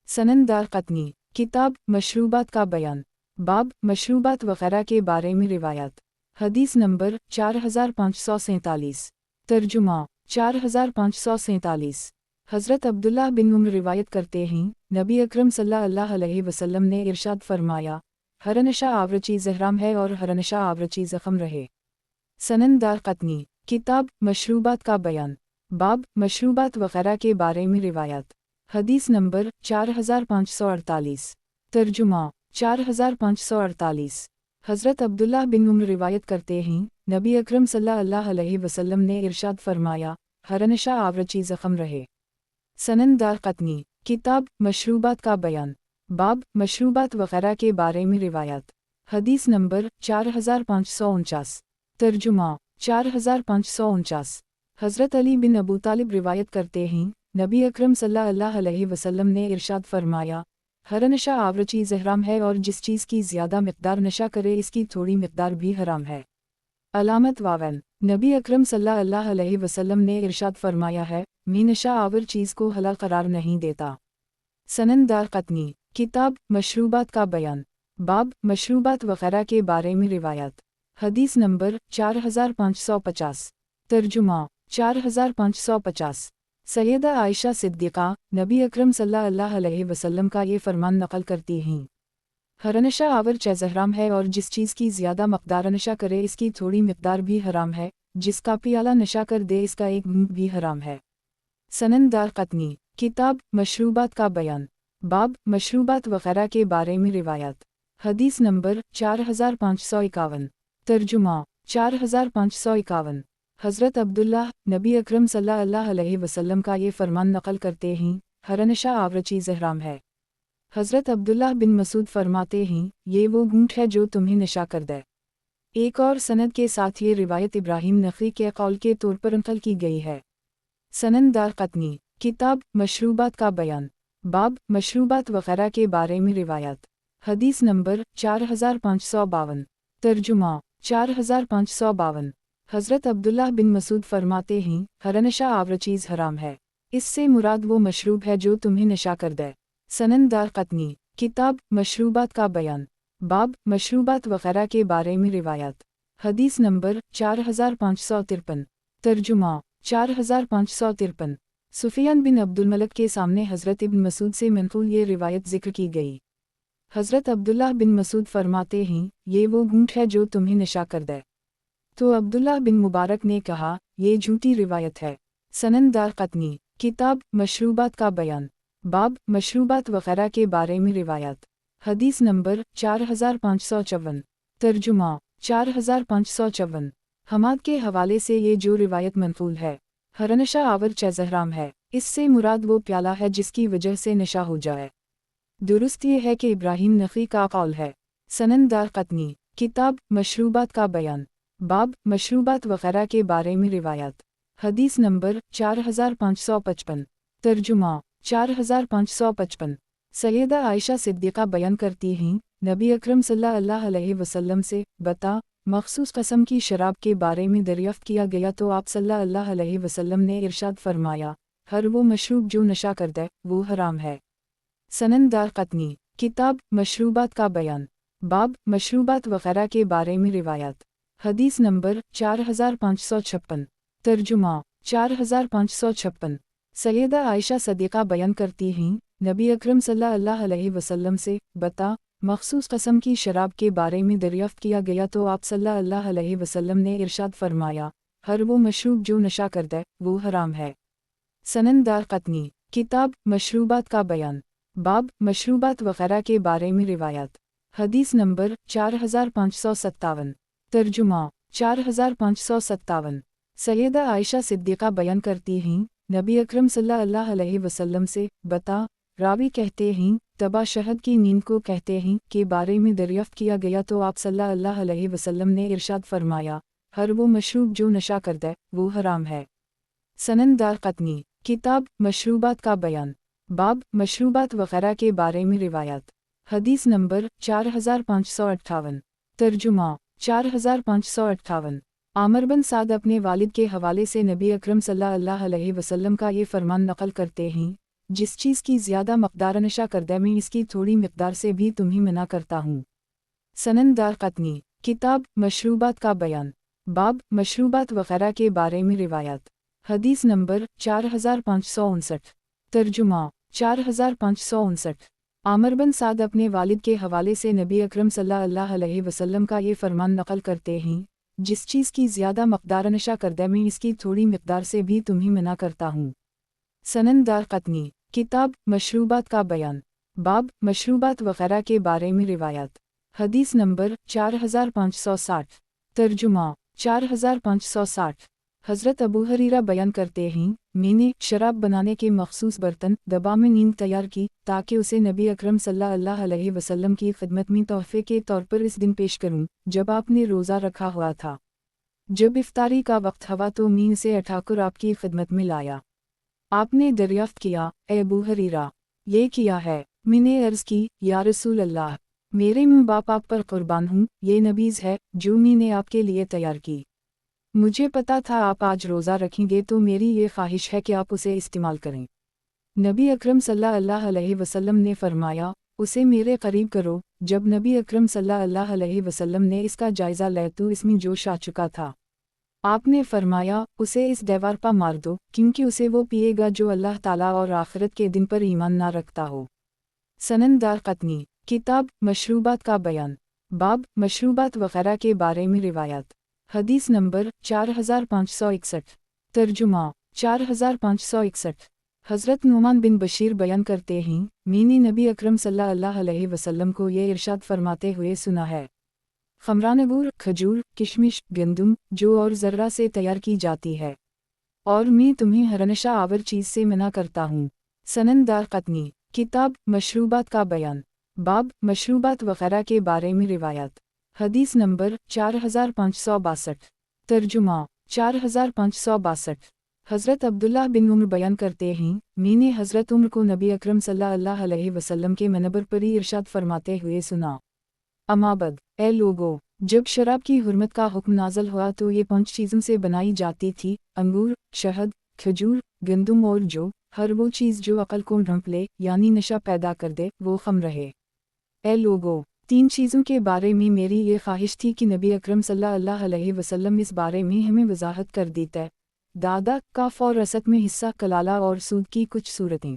सनन दारक़ुतनी। किताब मशरूबात का बयान। बाब मशरूबात वगैरह के बारे में रिवायत। हदीस नंबर 4547। तर्जुमा 4547। हज़रत अब्दुल्लाह बिन उम्र रिवायत करते हैं, नबी अकरम सल्लल्लाहु अलैहि वसल्लम ने इरशाद फरमाया, हर नशा आवर चीज़ हराम है और हर नशा आवर चीज़ खम रहे। सनन दारक़ुतनी। किताब मशरूबात का बयान। बाब मशरूबात वगैरह के बारे में रिवायत। हदीस नंबर 4548। तर्जुमा 4548। हज़रत अब्दुल्लाह बिन उम्र रिवायत करते हैं, नबी अकरम सल्लल्लाहु अलैहि वसल्लम ने इरशाद फरमाया, हर नशा आवर चीज़ खम रहे। सनन दारक़ुतनी। किताब मशरूबात का बयान। बाब मशरूबात वगैरह के बारे में रिवायत। हदीस नंबर 4549। तर्जुमा 4549। हज़रत अली बिन अबू तालिब रिवायत करते हैं, नबी अकरम सल्लल्लाहु अलैहि वसल्लम ने इरशाद फरमाया, हर नशा आवर चीज़ हराम है और जिस चीज़ की ज़्यादा मिक़दार नशा करे इसकी थोड़ी मिक़दार भी हराम है। अलामत वावन। नबी अकरम सल्लल्लाहु अलैहि वसल्लम ने इरशाद फरमाया है, मैं नशा आवर चीज़ को हलाल करार नहीं देता। सनन दारक़ुतनी। किताब मशरूबात का बयान। बाब मशरूबात वगैरह के बारे में रिवायत। हदीस नंबर 4550। तर्जुमा 4550। सैयदा आयशा सिद्दीक़ा नबी अकरम सल्लल्लाहु अलैहि वसल्लम का ये फरमान नक़ल करती हैं, हर नशा आवर चीज़ हराम है और जिस चीज़ की ज़्यादा मक़दार नशा करे इसकी थोड़ी मिक़दार भी हराम है, जिसका प्याला नशा कर दे इसका एक घूंट भी हराम है। सनन दारक़ुतनी। किताब मशरूबात का बयान। बाब मशरूबात वगैरह के बारे में रिवायत। हदीस नंबर 4551। तर्जुमा 4551। हज़रत अब्दुल्लाह नबी अकरम सल्लल्लाहु अलैहि वसल्लम का ये फरमान नक़ल करते हैं, हर नशा आवर चीज़ हराम है। हज़रत अब्दुल्लाह बिन मसूद फरमाते हैं, ये वो घूंट है जो तुम्हें नशा कर दे। एक और सनद के साथ ये रिवायत इब्राहिम नख़ी के कौल के तौर पर नक़ल की गई है। सनन दारक़ुतनी। किताब मशरूबात का बयान। बाब मशरूबात वगैरह के बारे में रिवायत। हदीस नंबर 4552। तर्जुमा 4552। हज़रत अब्दुल्लाह बिन मसूद फरमाते हैं, हर नशा आवर चीज़ हराम है, इससे मुराद वो मशरूब है जो तुम्हें नशा कर दे। सनन दारक़ुतनी। किताब मशरूबात का बयान। बाब मशरूबात वगैरह के बारे में रिवायत। हदीस नंबर 4553। तर्जुमा 4553। सुफियान बिन अब्दुल मलिक के सामने हज़रत इब्न मसूद से मनक़ूल ये रिवायत ज़िक्र की गई। हज़रत अब्दुल्लाह बिन मसूद फरमाते हैं, ये वो घूंट है जो तुम्हें नशा कर दे। तो अब्दुल्लाह बिन मुबारक ने कहा, ये झूठी रिवायत है। सनन दारक़ुतनी। किताब मशरूबात का बयान। बाब मशरूबात वगैरह के बारे में रिवायत। हदीस नंबर 4554। तर्जुमा 4554। हमाद के हवाले से ये जो रिवायत मनक़ूल है, हर नशा आवर चीज़ हराम है, اس سے مراد وہ پیالہ ہے جس کی وجہ سے نشہ ہو جائے۔ درست یہ ہے کہ ابراہیم نخعی کا قول ہے۔ سنن دارقطنی، کتاب مشروبات کا بیان، باب مشروبات وغیرہ کے بارے میں روایات، حدیث نمبر 4555، ترجمہ 4555۔ سیدہ عائشہ صدیقہ بیان کرتی ہیں، نبی اکرم صلی اللہ علیہ وسلم سے بتا مخصوص قسم کی شراب کے بارے میں دریافت کیا گیا تو آپ صلی اللہ علیہ وسلم نے ارشاد فرمایا، ہر وہ مشروب جو نشہ کر دے وہ حرام ہے۔ سنن دارقطنی، کتاب مشروبات کا بیان، باب مشروبات وغیرہ کے بارے میں روایات، حدیث نمبر 4556، ترجمہ 4556۔ سیدہ عائشہ صدیقہ بیان کرتی ہیں، نبی اکرم صلی اللہ علیہ وسلم سے بتا مخصوص قسم کی شراب کے بارے میں دریافت کیا گیا تو آپ صلی اللہ علیہ وسلم نے ارشاد فرمایا، ہر وہ مشروب جو نشہ کر دے وہ حرام ہے۔ سنن دارقطنی، کتاب مشروبات کا بیان، باب مشروبات وغیرہ کے بارے میں روایات، حدیث نمبر 4557، ترجمہ 4557۔ سیدہ عائشہ صدیقہ بیان کرتی ہیں، نبی اکرم صلی اللہ علیہ وسلم سے بتا راوی کہتے ہیں، تبا شہد کی نیند کو کہتے ہیں کے بارے میں دریافت کیا گیا تو آپ صلی اللہ علیہ وسلم نے ارشاد فرمایا، ہر وہ مشروب جو نشہ کر دے وہ حرام ہے۔ سنن دارقطنی، کتاب مشروبات کا بیان، باب مشروبات وغیرہ کے بارے میں روایات، حدیث نمبر 4558، ترجمہ 4558۔ عامر بن سعد اپنے والد کے حوالے سے نبی اکرم صلی اللہ علیہ وسلم کا یہ فرمان نقل کرتے ہیں، جس چیز کی زیادہ مقدار نشہ کر دے میں اس کی تھوڑی مقدار سے بھی تمہیں منع کرتا ہوں۔ سنن دارقطنی، کتاب مشروبات کا بیان، باب مشروبات وغیرہ کے بارے میں روایات، حدیث نمبر 4559، ترجمہ 4559۔ عامر بن سعد اپنے والد کے حوالے سے نبی اکرم صلی اللہ علیہ وسلم کا یہ فرمان نقل کرتے ہیں، جس چیز کی زیادہ مقدار نشہ کر دے میں اس کی تھوڑی مقدار سے بھی تمہیں منع کرتا ہوں۔ سنن دارقطنی، کتاب مشروبات کا بیان، باب مشروبات وغیرہ کے بارے میں روایات، حدیث نمبر 4560، ترجمہ 4560۔ حضرت ابو ہریرہ بیان کرتے ہیں، میں نے شراب بنانے کے مخصوص برتن دبا میں نیند تیار کی تاکہ اسے نبی اکرم صلی اللہ علیہ وسلم کی خدمت میں تحفے کے طور پر اس دن پیش کروں جب آپ نے روزہ رکھا ہوا تھا۔ جب افطاری کا وقت ہوا تو میں اسے اٹھا کر آپ کی خدمت میں لایا۔ آپ نے دریافت کیا، اے ابو ہریرہ، یہ کیا ہے؟ میں نے عرض کی، یا رسول اللہ، میرے ماں باپ آپ پر قربان ہوں، یہ نبیذ ہے جو میں نے آپ کے لیے تیار کی۔ مجھے پتا تھا آپ آج روزہ رکھیں گے تو میری یہ خواہش ہے کہ آپ اسے استعمال کریں۔ نبی اکرم صلی اللہ علیہ وسلم نے فرمایا، اسے میرے قریب کرو۔ جب نبی اکرم صلی اللہ علیہ وسلم نے اس کا جائزہ لیا تو اس میں جوش آ چکا تھا۔ آپ نے فرمایا، اسے اس دیوار پر مار دو کیونکہ اسے وہ پیے گا جو اللہ تعالیٰ اور آخرت کے دن پر ایمان نہ رکھتا ہو۔ سنن دارقطنی، کتاب مشروبات کا بیان، باب مشروبات وغیرہ کے بارے میں روایات، حدیث نمبر 4561، ترجمہ 4561۔ حضرت نعمان بن بشیر بیان کرتے ہیں، میں نے نبی اکرم صلی اللہ علیہ وسلم کو یہ ارشاد فرماتے ہوئے سنا ہے، خمرانگور، کھجور، کشمش، گندم، جو اور ذرہ سے تیار کی جاتی ہے، اور میں تمہیں ہر نشہ آور چیز سے منع کرتا ہوں۔ سنن دارقطنی، کتاب مشروبات کا بیان، باب مشروبات وغیرہ کے بارے میں روایات، حدیث نمبر 4562، ترجمہ 4562۔ حضرت عبداللہ بن عمر بیان کرتے ہیں، میں نے حضرت عمر کو نبی اکرم صلی اللہ علیہ وسلم کے منبر پر ہی ارشاد فرماتے ہوئے سنا، اما بعد، اے لوگو، جب شراب کی حرمت کا حکم نازل ہوا تو یہ 5 چیزوں سے بنائی جاتی تھی، انگور، شہد، کھجور، گندم اور جو، ہر وہ چیز جو عقل کو ڈھانپ لے یعنی نشہ پیدا کر دے وہ خمر ہے۔ اے لوگو، 3 چیزوں کے بارے میں میری یہ خواہش تھی کہ نبی اکرم صلی اللہ علیہ وسلم اس بارے میں ہمیں وضاحت کر دیتے۔ دادا، کاف اور رست میں حصہ کلالہ اور سود کی کچھ صورتیں۔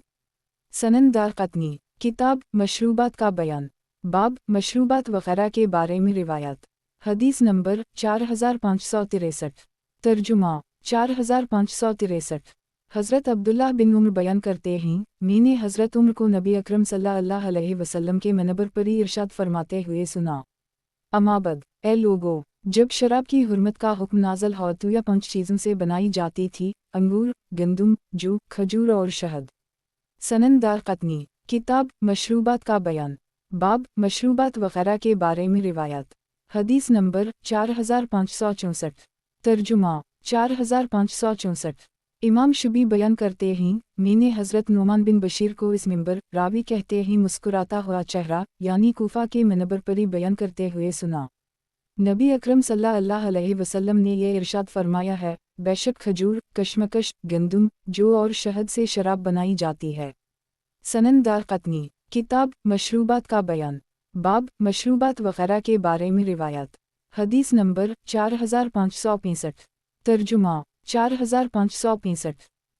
سنن دارقطنی، کتاب مشروبات کا بیان، باب مشروبات وغیرہ کے بارے میں روایات، حدیث نمبر 4563، ترجمہ 4563۔ حضرت عبداللہ بن عمر بیان کرتے ہیں، میں نے حضرت عمر کو نبی اکرم صلی اللہ علیہ وسلم کے منبر پر ہی ارشاد فرماتے ہوئے سنا، اما بعد، اے لوگو، जब शराब की हुर्मत का हुक्म नाज़िल हुआ तो यह 5 चीज़ों से बनाई जाती थी: अंगूर, गंदम, जू, खजूर और शहद। सनन दारक़ुतनी। किताब मशरूबात का बयान। बाब मशरूबात वग़ैरह के बारे में रिवायत। हदीस नंबर 4564। तर्जुमा 4564। इमाम शुबी बयान करते हैं, मैंने हज़रत नुमान बिन बशीर को इस मिंबर, रावी कहते हैं, मुस्कुराता हुआ चेहरा यानी कूफा के मनबर पर ही बयान करते हुए सुना। नबी अकरम सल्लल्लाहु अलैहि वसल्लम ने यह इरशाद फरमाया है, बेशक खजूर, कशमकश, गंदम, जौ और शहद से शराब बनाई जाती है। सनन दारक़ुतनी। किताब मशरूबात का बयान। बाब मशरूबात वग़ैरह के बारे में रिवायत। हदीस नंबर 4565। तर्जुमा 4565।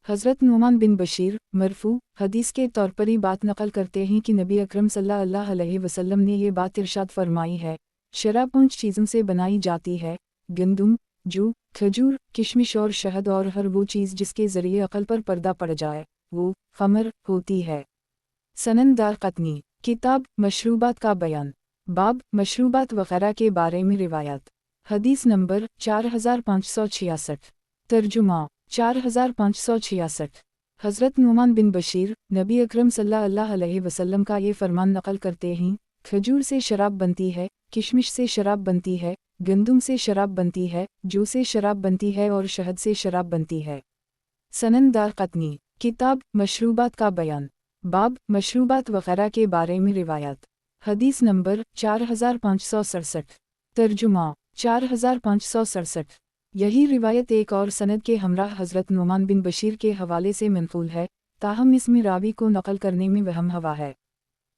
हज़रत नुमान बिन बशीर मरफू हदीस के तौर पर ही बात नकल करते हैं कि नबी अकरम सल्लल्लाहु अलैहि वसल्लम ने ये बात इरशाद फरमाई है, शराब 5 चीज़ों से बनाई जाती है: गंदम, जू, खजूर, किशमिश और शहद, और हर वो चीज़ जिसके ज़रिए अक़ल पर पर्दा पड़ जाए वो ख़मर होती है। सनन दारक़ुतनी। किताब मशरूबात का बयान। बाब मशरूबात वग़ैरह के बारे में रिवायत। हदीस नंबर 4566। तर्जुमा 4566। हज़रत नुमान बिन बशीर नबी अकरम सल्लल्लाहु अलैहि वसल्लम का ये फरमान नकल करते हैं, खजूर से शराब बनती है, किशमिश से शराब बनती है, गंदम से शराब बनती है, जौ से शराब बनती है और शहद से शराब बनती है। सनन दारक़ुतनी। किताब मशरूबात का बयान। बाब मशरूबात वग़ैरह के बारे में रिवायत। हदीस नंबर 4567। तर्जुमा 4567। यही रिवायत एक और सनद के हमरा हज़रत नुमान बिन बशीर के हवाले से मंक़ूल है, ताहम इसमें रावी को नकल करने में वहम हवा है।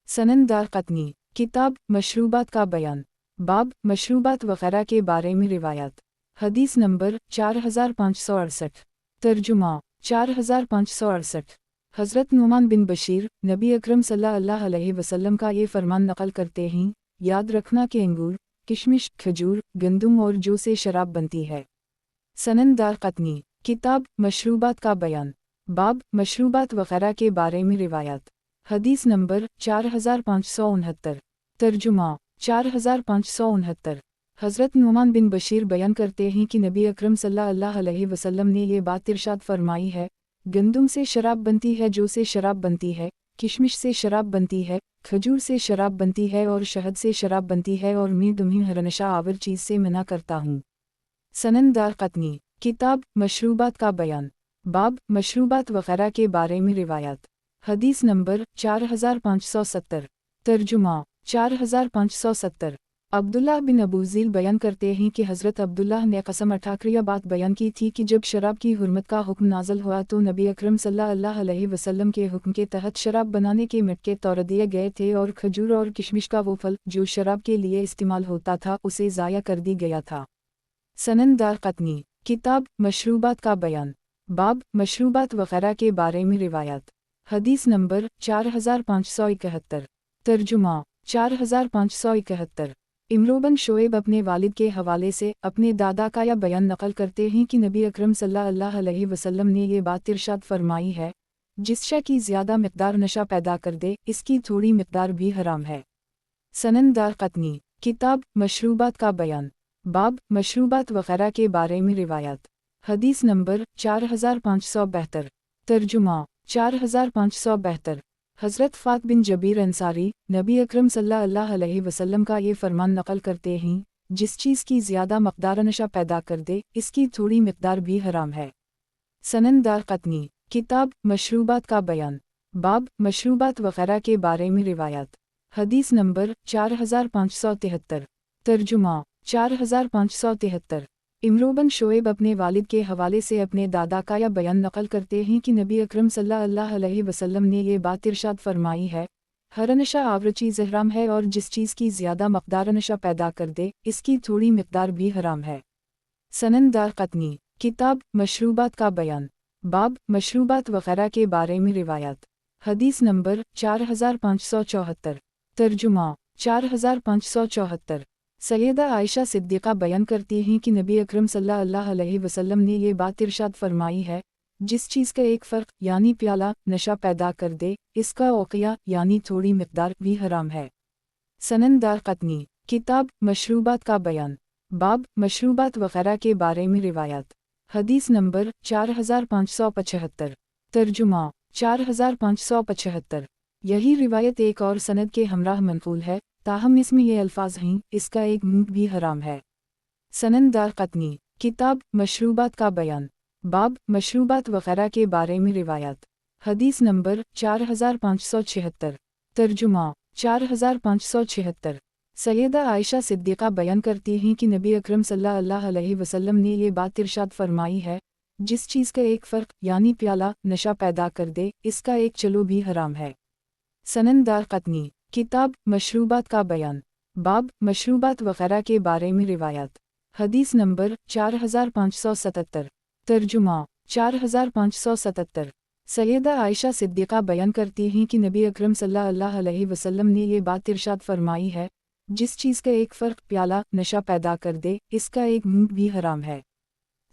सनन दारक़ुतनी। किताब मशरूबात का बयान। बाब मशरूबात वग़ैरह के बारे में रिवायत। हदीस नंबर 4568। तर्जुमा 4568। हज़रत नुमान बिन बशीर नबी अकरम सल्लल्लाहु अलैहि वसल्लम का ये फरमान नकल करते हैं, याद रखना कि अंगूर, किशमिश, खजूर, गंदम और जौ से शराब बनती है। सनन दारक़ुतनी। किताब मशरूबात का बयान। बाब मशरूबात वग़ैरह के बारे में रिवायत। हदीस नंबर 4569। तर्जुमा 4569। हज़रत नुमान बिन बशीर बयान करते हैं कि नबी अकरम सल्लल्लाहु अलैहि वसल्लम ने ये बात इरशाद फरमाई है, गंदम से शराब बनती है, जौ से शराब बनती है, किशमिश से शराब बनती है, खजूर से शराब बनती है और शहद से शराब बनती है, और मैं तुम्हें हर नशा आवर चीज़ से मना करता हूँ। सनन दारक़ुतनी। किताब मशरूबात का बयान। बाब मशरूबात वग़ैरह के बारे में रिवायत। हदीस नंबर 4570। तर्जुमा 4570। अब्दुल्लाह बिन अबूज़ील बयान करते हैं कि हज़रत अब्दुल्लाह ने कसम उठाकर यह बात बयान की थी कि जब शराब की हुर्मत का हुक्म नाज़िल हुआ तो नबी अकरम सल्लल्लाहु अलैहि वसल्लम के हुक्म के तहत शराब बनाने के मटके तोड़ दिए गए थे, और खजूर और किशमिश का वो फल जो शराब के लिए इस्तेमाल होता था उसे ज़ाया कर दी गया था। सनन दारक़ुतनी। किताब मशरूबात का बयान। बाब मशरूबात वग़ैरह के बारे में रिवायत। हदीस नंबर 4571। तर्जुमा 4571। इमरो बिन शोएब अपने वालिद के हवाले से अपने दादा का यह बयान नकल करते हैं कि नबी अकरम सल्लल्लाहु अलैहि वसल्लम ने ये बात इरशाद फरमाई है, जिस शय की ज़्यादा मिक़दार नशा पैदा कर दे इसकी थोड़ी मिक़दार भी हराम है। सनन दारक़ुतनी। किताब मशरूबात का बयान। बाब मशरूबात वग़ैरह के बारे में रिवायत। हदीस नंबर 4572। तर्जुमा 4572। हज़रत फ़ात बिन जबीर अंसारी नबी अकरम सल्लल्लाहु अलैहि वसल्लम का ये फरमान नकल करते हैं, जिस चीज़ की ज़्यादा मक़दार नशा पैदा कर दे इसकी थोड़ी मिक़दार भी हराम है। सनन दारक़ुतनी। किताब मशरूबात का बयान। बाब मशरूबात वग़ैरह के बारे में रिवायत। हदीस नंबर 4573। तर्जुमा 4573। इमरो बिन शोएब अपने वालिद के हवाले से अपने दादा का यह बयान नकल करते हैं कि नबी अकरम सल्लल्लाहु अलैहि वसल्लम ने ये बात इरशाद फरमाई है, हर नशा आवर चीज़ हराम है, और जिस चीज़ की ज़्यादा मक़दार नशा पैदा कर दे इसकी थोड़ी मिक़दार भी हराम है। सनन दारक़ुतनी। किताब मशरूबात का बयान। बाब मशरूबात वग़ैरह के बारे में रिवायत। हदीस नंबर 4574। तर्जुमा 4574। सैयदा आयशा सिद्दीक़ा बयान करती हैं कि नबी अकरम सल्लल्लाहु अलैहि वसल्लम ने ये बात इरशाद फरमाई है, जिस चीज़ का एक फ़र्क यानी प्याला नशा पैदा कर दे इसका औक़िया यानी थोड़ी मिक़दार भी हराम है। सनन दारक़ुतनी। किताब मशरूबात का बयान। बाब मशरूबात वगैरह के बारे में रिवायत। हदीस नंबर 4575। तर्जुमा 4575। यही रिवायत एक और सनद के हमराह मनकूल है, ताहम इसमें ये अल्फाज हैं, इसका एक मुंह भी हराम है। सनन दारक़ुतनी, किताब मशरूबात का बयान, बाब मशरूबात वगैरह के बारे में रिवायत। हदीस नंबर 4576। तर्जुमा 4576। सैयदा आयशा सिद्दीक़ा बयान करती हैं कि नबी अकरम सल्लल्लाहु अलैहि वसल्लम ने ये बात इरशाद फरमाई है, जिस चीज़ का एक फ़र्क यानी प्याला नशा पैदा कर दे, इसका एक चलो भी हराम है। सनन दारक़ुतनी, किताब मशरूबात का बयान, बाब मशरूबात वगैरह के बारे में रिवायत। हदीस नंबर 4577। तर्जुमा 4577। सैयदा आयशा सिद्दीक़ा बयान करती हैं कि नबी अकरम सल्लल्लाहु अलैहि वसल्लम ने ये बात इरशाद फरमाई है, जिस चीज़ का एक फ़र्क प्याला नशा पैदा कर दे, इसका एक मुंह भी हराम है।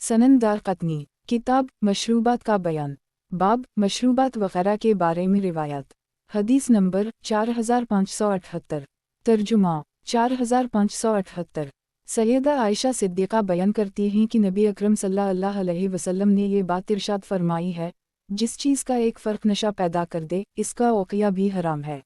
सनन दारक़ुतनी, किताब मशरूबात का बयान, बाब मशरूबात वगैरह के बारे में रिवायत। हदीस नंबर 4578। तर्जुमा 4578। सैयदा आयशा सिद्दीक़ा बयान करती हैं कि नबी अकरम सल्लल्लाहु अलैहि वसल्लम ने ये बात इरशाद फरमाई है, जिस चीज़ का एक फ़र्क नशा पैदा कर दे, इसका औक़िया भी हराम है।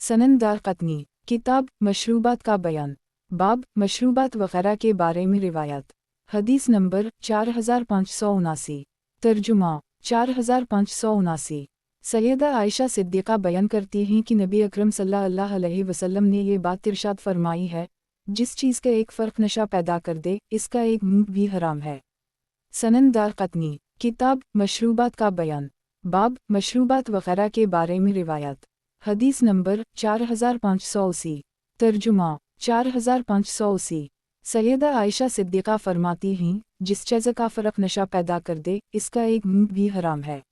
सनन दारक़ुतनी, किताब मशरूबात का बयान, बाब मशरूबात वगैरह के बारे में रिवायत। हदीस नंबर 4579। तर्जुमा 4579। सैयदा आयशा सिद्दीक़ा बयान करती हैं कि नबी अकरम सल्लल्लाहु अलैहि वसल्लम ने ये बात इरशाद फरमाई है, जिस चीज़ का एक फ़र्क नशा पैदा कर दे, इसका एक मुंह भी हराम है। सनन दारक़ुतनी, किताब मशरूबात का बयान, बाब मशरूबात वगैरह के बारे में रिवायत। हदीस नंबर 4580। तर्जुमा 4580। सैयदा आयशा सिद्दीक़ा फरमाती हैं, जिस चीज़ का फ़र्क नशा पैदा कर दे, इसका एक मुंह भी हराम है।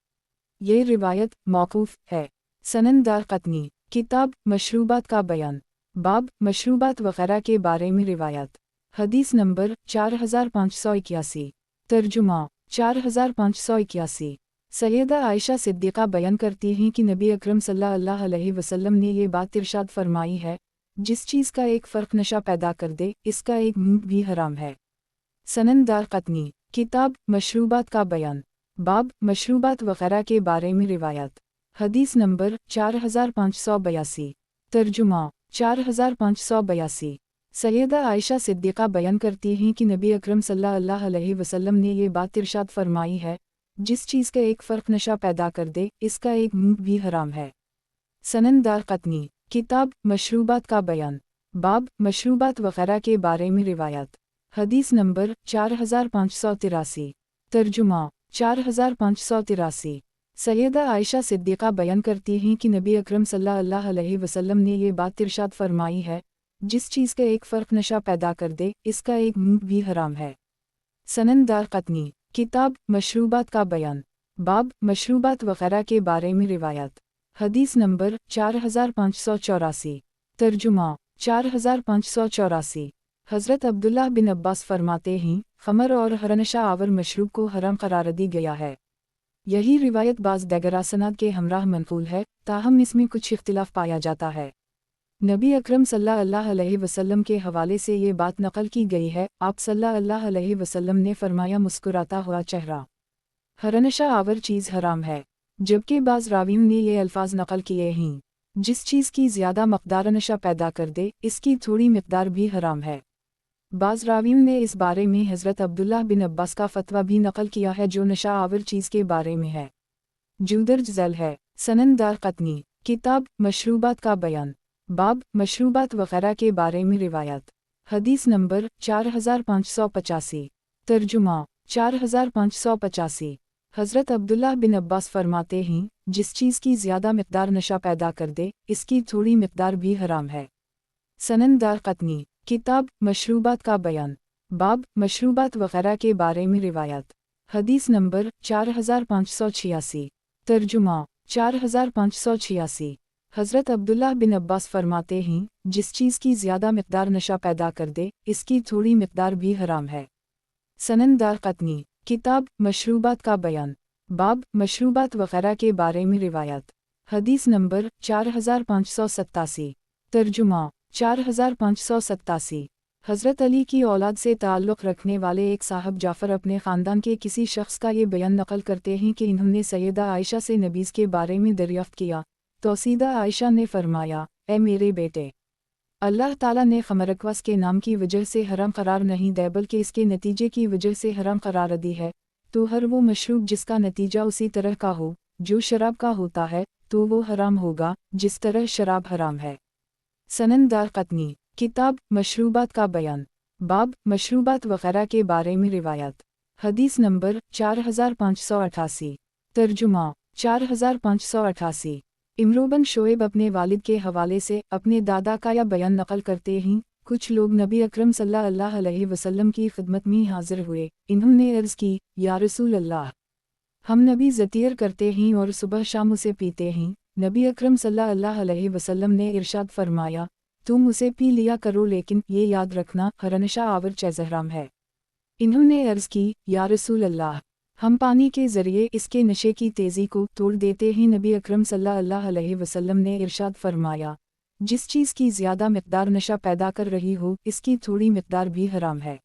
ये रिवायत मौक़ूफ़ है। सनन दारक़ुतनी, किताब मशरूबात का बयान, बाब मशरूबात वगैरह के बारे में रिवायत। हदीस नंबर 4581। तर्जुमा 4581। सैयदा आयशा सिद्दीक़ा बयान करती हैं कि नबी अकरम सल्लल्लाहु अलैहि वसल्लम ने ये बात इरशाद फरमाई है, जिस चीज़ का एक फ़र्क नशा पैदा कर दे, इसका एक मुंह भी हराम है। सनन दारक़ुतनी, किताब मशरूबात का बयान, बाब मशरूबात वगैरह के बारे में रिवायत। हदीस नंबर 4582। तर्जुमा 4582। सैयदा आयशा सिद्दीक़ा बयान करती हैं कि नबी अकरम सल्लल्लाहु अलैहि वसल्लम ने ये बात इरशाद फरमाई है, जिस चीज़ का एक फ़र्क नशा पैदा कर दे, इसका एक मुंह भी हराम है। सनन दारक़ुतनी, किताब मशरूबात का बयान, बाब मशरूबात वगैरह के बारे में रिवायत। हदीस नंबर 4583। तर्जुमा 4583। सैयदा आयशा सिद्दीक़ा बयान करती हैं कि नबी अकरम सल्लल्लाहु अलैहि वसल्लम ने ये बात इरशाद फरमाई है, जिस चीज़ का एक फ़र्क नशा पैदा कर दे, इसका एक मुंह भी हराम है। सनन दारक़ुतनी, किताब मशरूबात का बयान, बाब मशरूबात वगैरह के बारे में रिवायत। हदीस नंबर 4584। तर्जुमा 4584। हज़रत अब्दुल्लाह बिन अब्बास फरमाते हैं, ख़मर और हरनशा आवर मशरूब को हराम करार दी गया है। यही रिवायत बाज़ दीगर सनद के हमराह मनक़ूल है, ताहम इसमें कुछ इख्तिलाफ़ पाया जाता है। नबी अकरम सल्लल्लाहु अलैहि वसल्लम के हवाले से ये बात नक़ल की गई है, आप सल्लल्लाहु अलैहि वसल्लम ने फरमाया, मुस्कुराता हुआ चेहरा हरनशा आवर चीज़ हराम है। जबकि बाज़ रावियों ने ये अल्फाज नक़ल किए हैं, जिस चीज़ की ज़्यादा मक़दार नशा पैदा कर दे, इसकी थोड़ी मक़दार भी हराम है। बाज़ रावियों ने इस बारे में हज़रत अब्दुल्लाह बिन अब्बास का फ़तवा भी नक़ल किया है, जो नशा आवर चीज़ के बारे में है, जो दर्ज झैल है। सनन दारक़ुतनी, किताब मशरूबात का बयान, बाब मशरूबात वगैरह के बारे में रिवायत। हदीस नंबर 4585। तर्जुमा 4585। हज़रत अब्दुल्लाह बिन अब्बास फरमाते हैं, जिस चीज़ की ज़्यादा मक़दार नशा पैदा कर दे, इसकी थोड़ी मक़दार भी हराम है। सनन दारक़ुतनी, किताब मशरूबात का बयान, बाब मशरूबात वगैरह के बारे में रिवायत। हदीस नंबर 4586। तर्जुमा 4586। हज़रत अब्दुल्लाह बिन अब्बास फरमाते हैं, जिस चीज़ की ज़्यादा मक़दार नशा पैदा कर दे, इसकी थोड़ी मक़दार भी हराम है। सनन दारक़ुतनी, किताब मशरूबात का बयान, बाब मशरूबात वगैरह के बारे में रिवायत। हदीस नंबर 4587। तर्जुमा 4587। हज़रत अली की औलाद से ताल्लुक़ रखने वाले एक साहब जाफ़र अपने ख़ानदान के किसी शख्स का ये बयान नक़ल करते हैं कि इन्होंने सैयदा आयशा से नबीज़ के बारे में दरियाफ़्त किया तो सैयदा आयशा ने फरमाया, ए मेरे बेटे, अल्लाह ताला ने ख़मरक़वास के नाम की वजह से हराम करार नहीं दिया बल्कि इसके नतीजे की वजह से हराम करार दी है। तो हर वो मशरूब जिसका नतीजा उसी तरह का हो जो शराब का होता है तो वो हराम होगा जिस तरह शराब हराम है। सनन दारक़ुतनी किताब मशरूबात का बयान, बाब मशरूबात वग़ैरह के बारे में रिवायत। हदीस नंबर 4588। तर्जुमा 4588। इमरोबन शोएब अपने वालिद के हवाले से अपने दादा का यह बयान नक़ल करते हैं, कुछ लोग नबी अकरम सल्लल्लाहु अलैहि वसल्लम की खिदमत में हाजिर हुए। इन्होंने अर्ज़ की, या रसूल अल्लाह, हम नबी ज़तीर करते हैं और सुबह शाम उसे पीते हैं। नबी अकरम सल्लल्लाहु अलैहि वसल्लम ने इरशाद फरमाया, तुम उसे पी लिया करो लेकिन ये याद रखना हरनशा आवर चैज़हराम है। इन्होंने अर्ज़ की, या रसूल अल्लाह, हम पानी के ज़रिए इसके नशे की तेज़ी को तोड़ देते हैं। नबी अकरम सल्लल्लाहु अलैहि वसल्लम ने इरशाद फरमाया, जिस चीज़ की ज़्यादा मिक़दार नशा पैदा कर रही हो इसकी थोड़ी मिक़दार भी हराम है।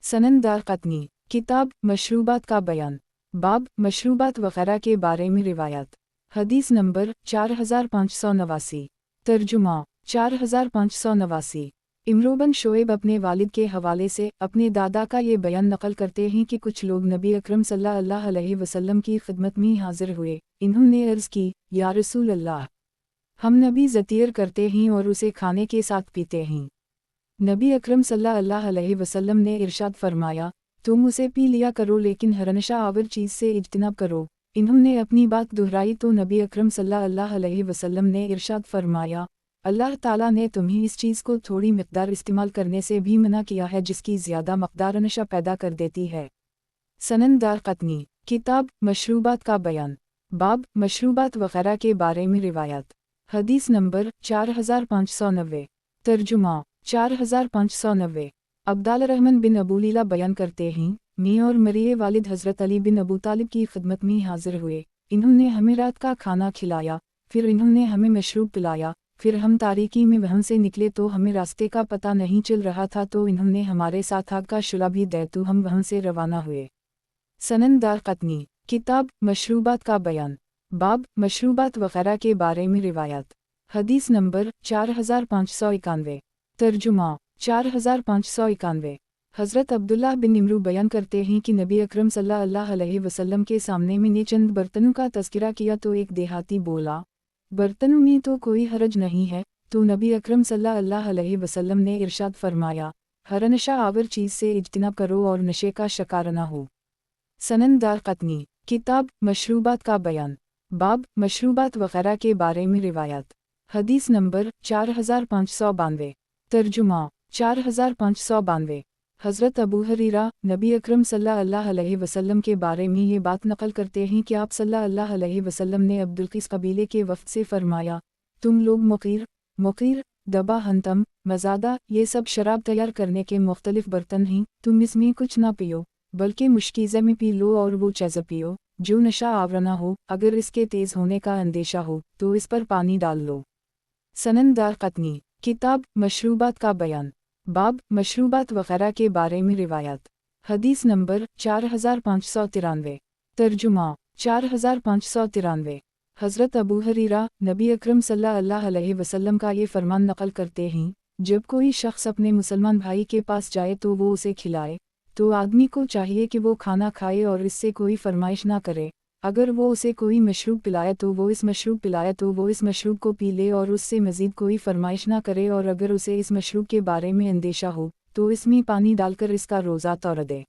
सनन दारक़ुतनी किताब मशरूबात का बयान, बाब मशरूबात वग़ैरह के बारे में रिवायत। हदीस नंबर 4589। तर्जुमा 4589। इमरोबन शोएब अपने वालिद के हवाले से अपने दादा का ये बयान नक़ल करते हैं कि कुछ लोग नबी अकरम सल्लल्लाहु अलैहि वसल्लम की खिदमत में हाजिर हुए। इन्होंने अर्ज़ की, या रसूल अल्लाह, हम नबी ज़तीर करते हैं और उसे खाने के साथ पीते हैं। नबी अकरम सल्लल्लाहु अलैहि वसल्लम ने इरशाद फरमाया, तुम उसे पी लिया करो लेकिन हरनशा आवर चीज़ से इज्तिनाब करो। इन्होंने अपनी बात दोहराई तो नबी अकरम सल्लल्लाहु अलैहि वसल्लम ने इरशाद फरमाया, अल्लाह ताला ने तुम्हें इस चीज़ को थोड़ी मिक़दार इस्तेमाल करने से भी मना किया है जिसकी ज़्यादा मक़दार नशा पैदा कर देती है। सनन दारक़ुतनी किताब मशरूबात का बयान, बाब मशरूबात वग़ैरह के बारे में रिवायत। हदीस नंबर 4590। तर्जुमा 4590। अब्दाल रहमान बिन अबू लीला बयान करते हैं, मैं और मेरे वालिद हज़रत अली बिन अबू तालिब की खिदमत में हाजिर हुए। इन्होंने हमें रात का खाना खिलाया, फिर इन्होंने हमें मशरूब पिलाया। फिर हम तारीकी में वहाँ से निकले तो हमें रास्ते का पता नहीं चल रहा था तो इन्होंने हमारे साथ आग का शुला भी दिया तो हम वहाँ से रवाना हुए। सनन दारक़ुतनी किताब मशरूबात का बयान, बाब मशरूबात वग़ैरह के बारे में रिवायत। हदीस नंबर 4591। तर्जुमा 4591। हज़रत अब्दुल्लाह बिन इमरू बयान करते हैं कि नबी अकरम सल्लल्लाहु अलैहि वसल्लम के सामने मैंने चंद बर्तनों का तज़किरा किया तो एक देहाती बोला, बर्तनों में तो कोई हरज नहीं है। तो नबी अकरम सल्लल्लाहु अलैहि वसल्लम ने इरशाद फरमाया, हर नशा आवर चीज़ से इज्तिनाब करो और नशे का शिकार न हो। सनन दारक़ुतनी किताब मशरूबात का बयान, बाब मशरूबात वग़ैरह के बारे में रिवायत। हदीस नंबर 4592। तर्जुमा 4592। हज़रत अबू हरीरा नबी अकरम सल्लल्लाहु अलैहि वसल्लम के बारे में ये बात नक़ल करते हैं कि आप सल्लल्लाहु अलैहि वसल्लम ने अब्दुल क़ीस कबीले के वफ़द से फरमाया, तुम लोग मुक़ीर, दबा, हंतम, मज़ादा ये सब शराब तैयार करने के मुख्तलिफ बर्तन हैं। तुम इसमें कुछ ना पियो बल्कि मुश्कीज़े में पी लो और वो चीज़ पियो जो नशा आवरना हो। अगर इसके तेज़ होने का अंदेशा हो तो इस पर पानी डाल लो। सनन दारक़ुतनी किताब मशरूबात का बयान, बाब मशरूबात वग़ैरह के बारे में रिवायत। हदीस नंबर 4593। तर्जुमा 4593। हज़रत अबू हरीरा नबी अकरम सल्लल्लाहु अलैहि वसल्लम का ये फरमान नक़ल करते हैं, जब कोई शख्स अपने मुसलमान भाई के पास जाए तो वो उसे खिलाए। तो आदमी को चाहिए कि वो खाना खाए और इससे कोई फरमाइश ना करे। अगर वो उसे कोई मशरूब पिलाए तो वो इस मशरूब को पी ले और उससे मज़ीद कोई फरमाइश ना करे। और अगर उसे इस मशरूब के बारे में अंदेशा हो तो इसमें पानी डालकर इसका रोज़ा तोड़ दे।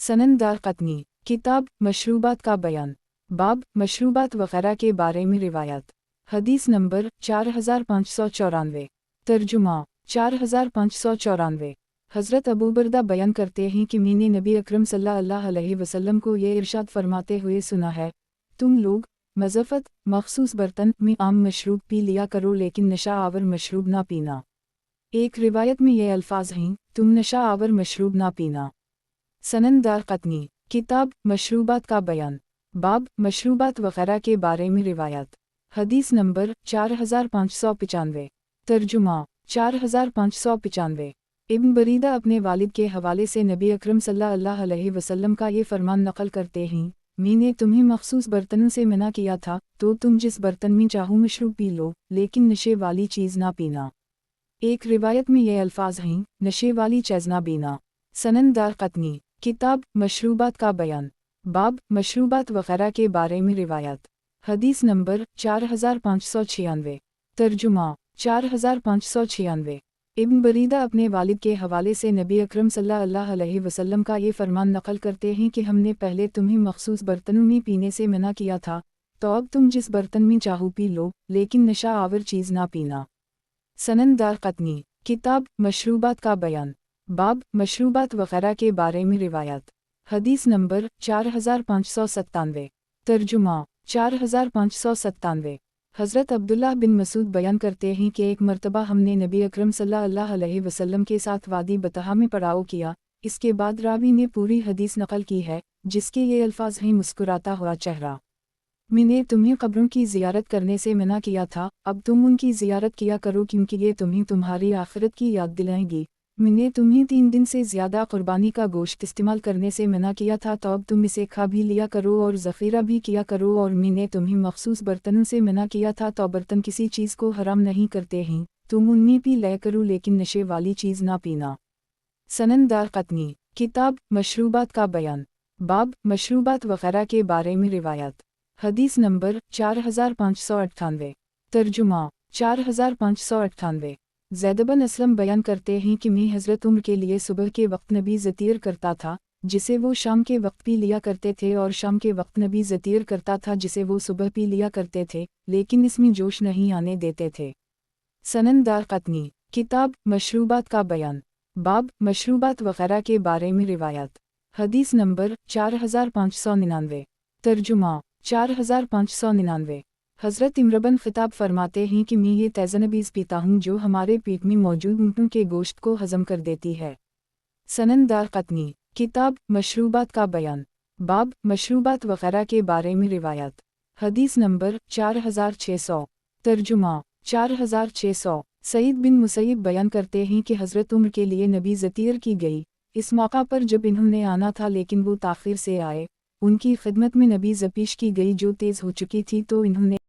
सनन दारक़ुतनी किताब मशरूबात का बयान, बाब मशरूबात वग़ैरह के बारे में रिवायत। हदीस नंबर 4594। तर्जुमा 4594। हज़रत अबू बरदा बयान करते हैं कि मैंने नबी अकरम सल्लल्लाहु अलैहि वसल्लम को ये इरशाद फरमाते हुए सुना है, तुम लोग मज़फ़त मखसूस बर्तन में आम मशरूब पी लिया करो लेकिन नशा आवर मशरूब ना पीना। एक रिवायत में ये अल्फाज हैं, तुम नशा आवर मशरूब ना पीना। सनन दारक़ुतनी किताब मशरूबात का बयान, बाब मशरूबात वग़ैरह के बारे में रिवायत। हदीस नंबर 4595। तर्जुमा 4595। ابن بریدہ اپنے والد کے حوالے سے نبی اکرم صلی اللہ علیہ وسلم کا یہ فرمان نقل کرتے ہیں، میں نے تمہیں مخصوص برتنوں سے منع کیا تھا تو تم جس برتن میں چاہو مشروب پی لو، لیکن نشے والی چیز نہ پینا۔ ایک روایت میں یہ الفاظ ہیں، نشے والی چیز نہ پینا۔ سنن دارقطنی، کتاب مشروبات کا بیان، باب مشروبات وغیرہ کے بارے میں روایت، حدیث نمبر 4596، ترجمہ 4596۔ ابن بریدہ اپنے والد کے حوالے سے نبی اکرم صلی اللہ علیہ وسلم کا یہ فرمان نقل کرتے ہیں کہ ہم نے پہلے تمہیں مخصوص برتنوں میں پینے سے منع کیا تھا، تو اب تم جس برتن میں چاہو پی لو، لیکن نشہ آور چیز نہ پینا۔ سنن دارقطنی، کتاب مشروبات کا بیان، باب مشروبات وغیرہ کے بارے میں روایت، حدیث نمبر 4597، ترجمہ 4597۔ حضرت عبداللہ بن مسعود بیان کرتے ہیں کہ ایک مرتبہ ہم نے نبی اکرم صلی اللہ علیہ وسلم کے ساتھ وادی بطحا میں پڑاؤ کیا۔ اس کے بعد راوی نے پوری حدیث نقل کی ہے، جس کے یہ الفاظ ہیں، مسکراتا ہوا چہرہ، میں نے تمہیں قبروں کی زیارت کرنے سے منع کیا تھا، اب تم ان کی زیارت کیا کرو کیونکہ یہ تمہیں تمہاری آخرت کی یاد دلائیں گی۔ میں نے تمہیں 3 دن سے زیادہ قربانی کا گوشت استعمال کرنے سے منع کیا تھا، تو اب تم اسے کھا بھی لیا کرو اور ذخیرہ بھی کیا کرو۔ اور میں نے تمہیں مخصوص برتنوں سے منع کیا تھا، تو برتن کسی چیز کو حرام نہیں کرتے ہیں، تم ان میں پی لیا کرو، لیکن نشے والی چیز نہ پینا۔ سنن دارقطنی، کتاب مشروبات کا بیان، باب مشروبات وغیرہ کے بارے میں روایت، حدیث نمبر 4598، ترجمہ 4598۔ زید بن اسلم بیان کرتے ہیں کہ میں حضرت عمر کے لیے صبح کے وقت نبی زتیر کرتا تھا، جسے وہ شام کے وقت پی لیا کرتے تھے، اور شام کے وقت نبی زتیر کرتا تھا، جسے وہ صبح پی لیا کرتے تھے، لیکن اس میں جوش نہیں آنے دیتے تھے۔ سنن دارقطنی، کتاب مشروبات کا بیان، باب مشروبات وغیرہ کے بارے میں روایت، حدیث نمبر 4599، ترجمہ 4599۔ حضرت عمر بن خطاب فرماتے ہیں کہ میں یہ تیزنبیز پیتا ہوں جو ہمارے پیٹ میں موجود اونٹوں کے گوشت کو ہضم کر دیتی ہے۔ سنن دارقطنی، کتاب مشروبات کا بیان، باب مشروبات وغیرہ کے بارے میں روایت، حدیث نمبر 4600، ترجمہ 4600۔ سعید بن مسیب بیان کرتے ہیں کہ حضرت عمر کے لیے نبی زتیر کی گئی، اس موقع پر جب انہوں نے آنا تھا لیکن وہ تاخیر سے آئے، ان کی خدمت میں نبی زپیش کی گئی جو تیز ہو چکی تھی، تو انہوں نے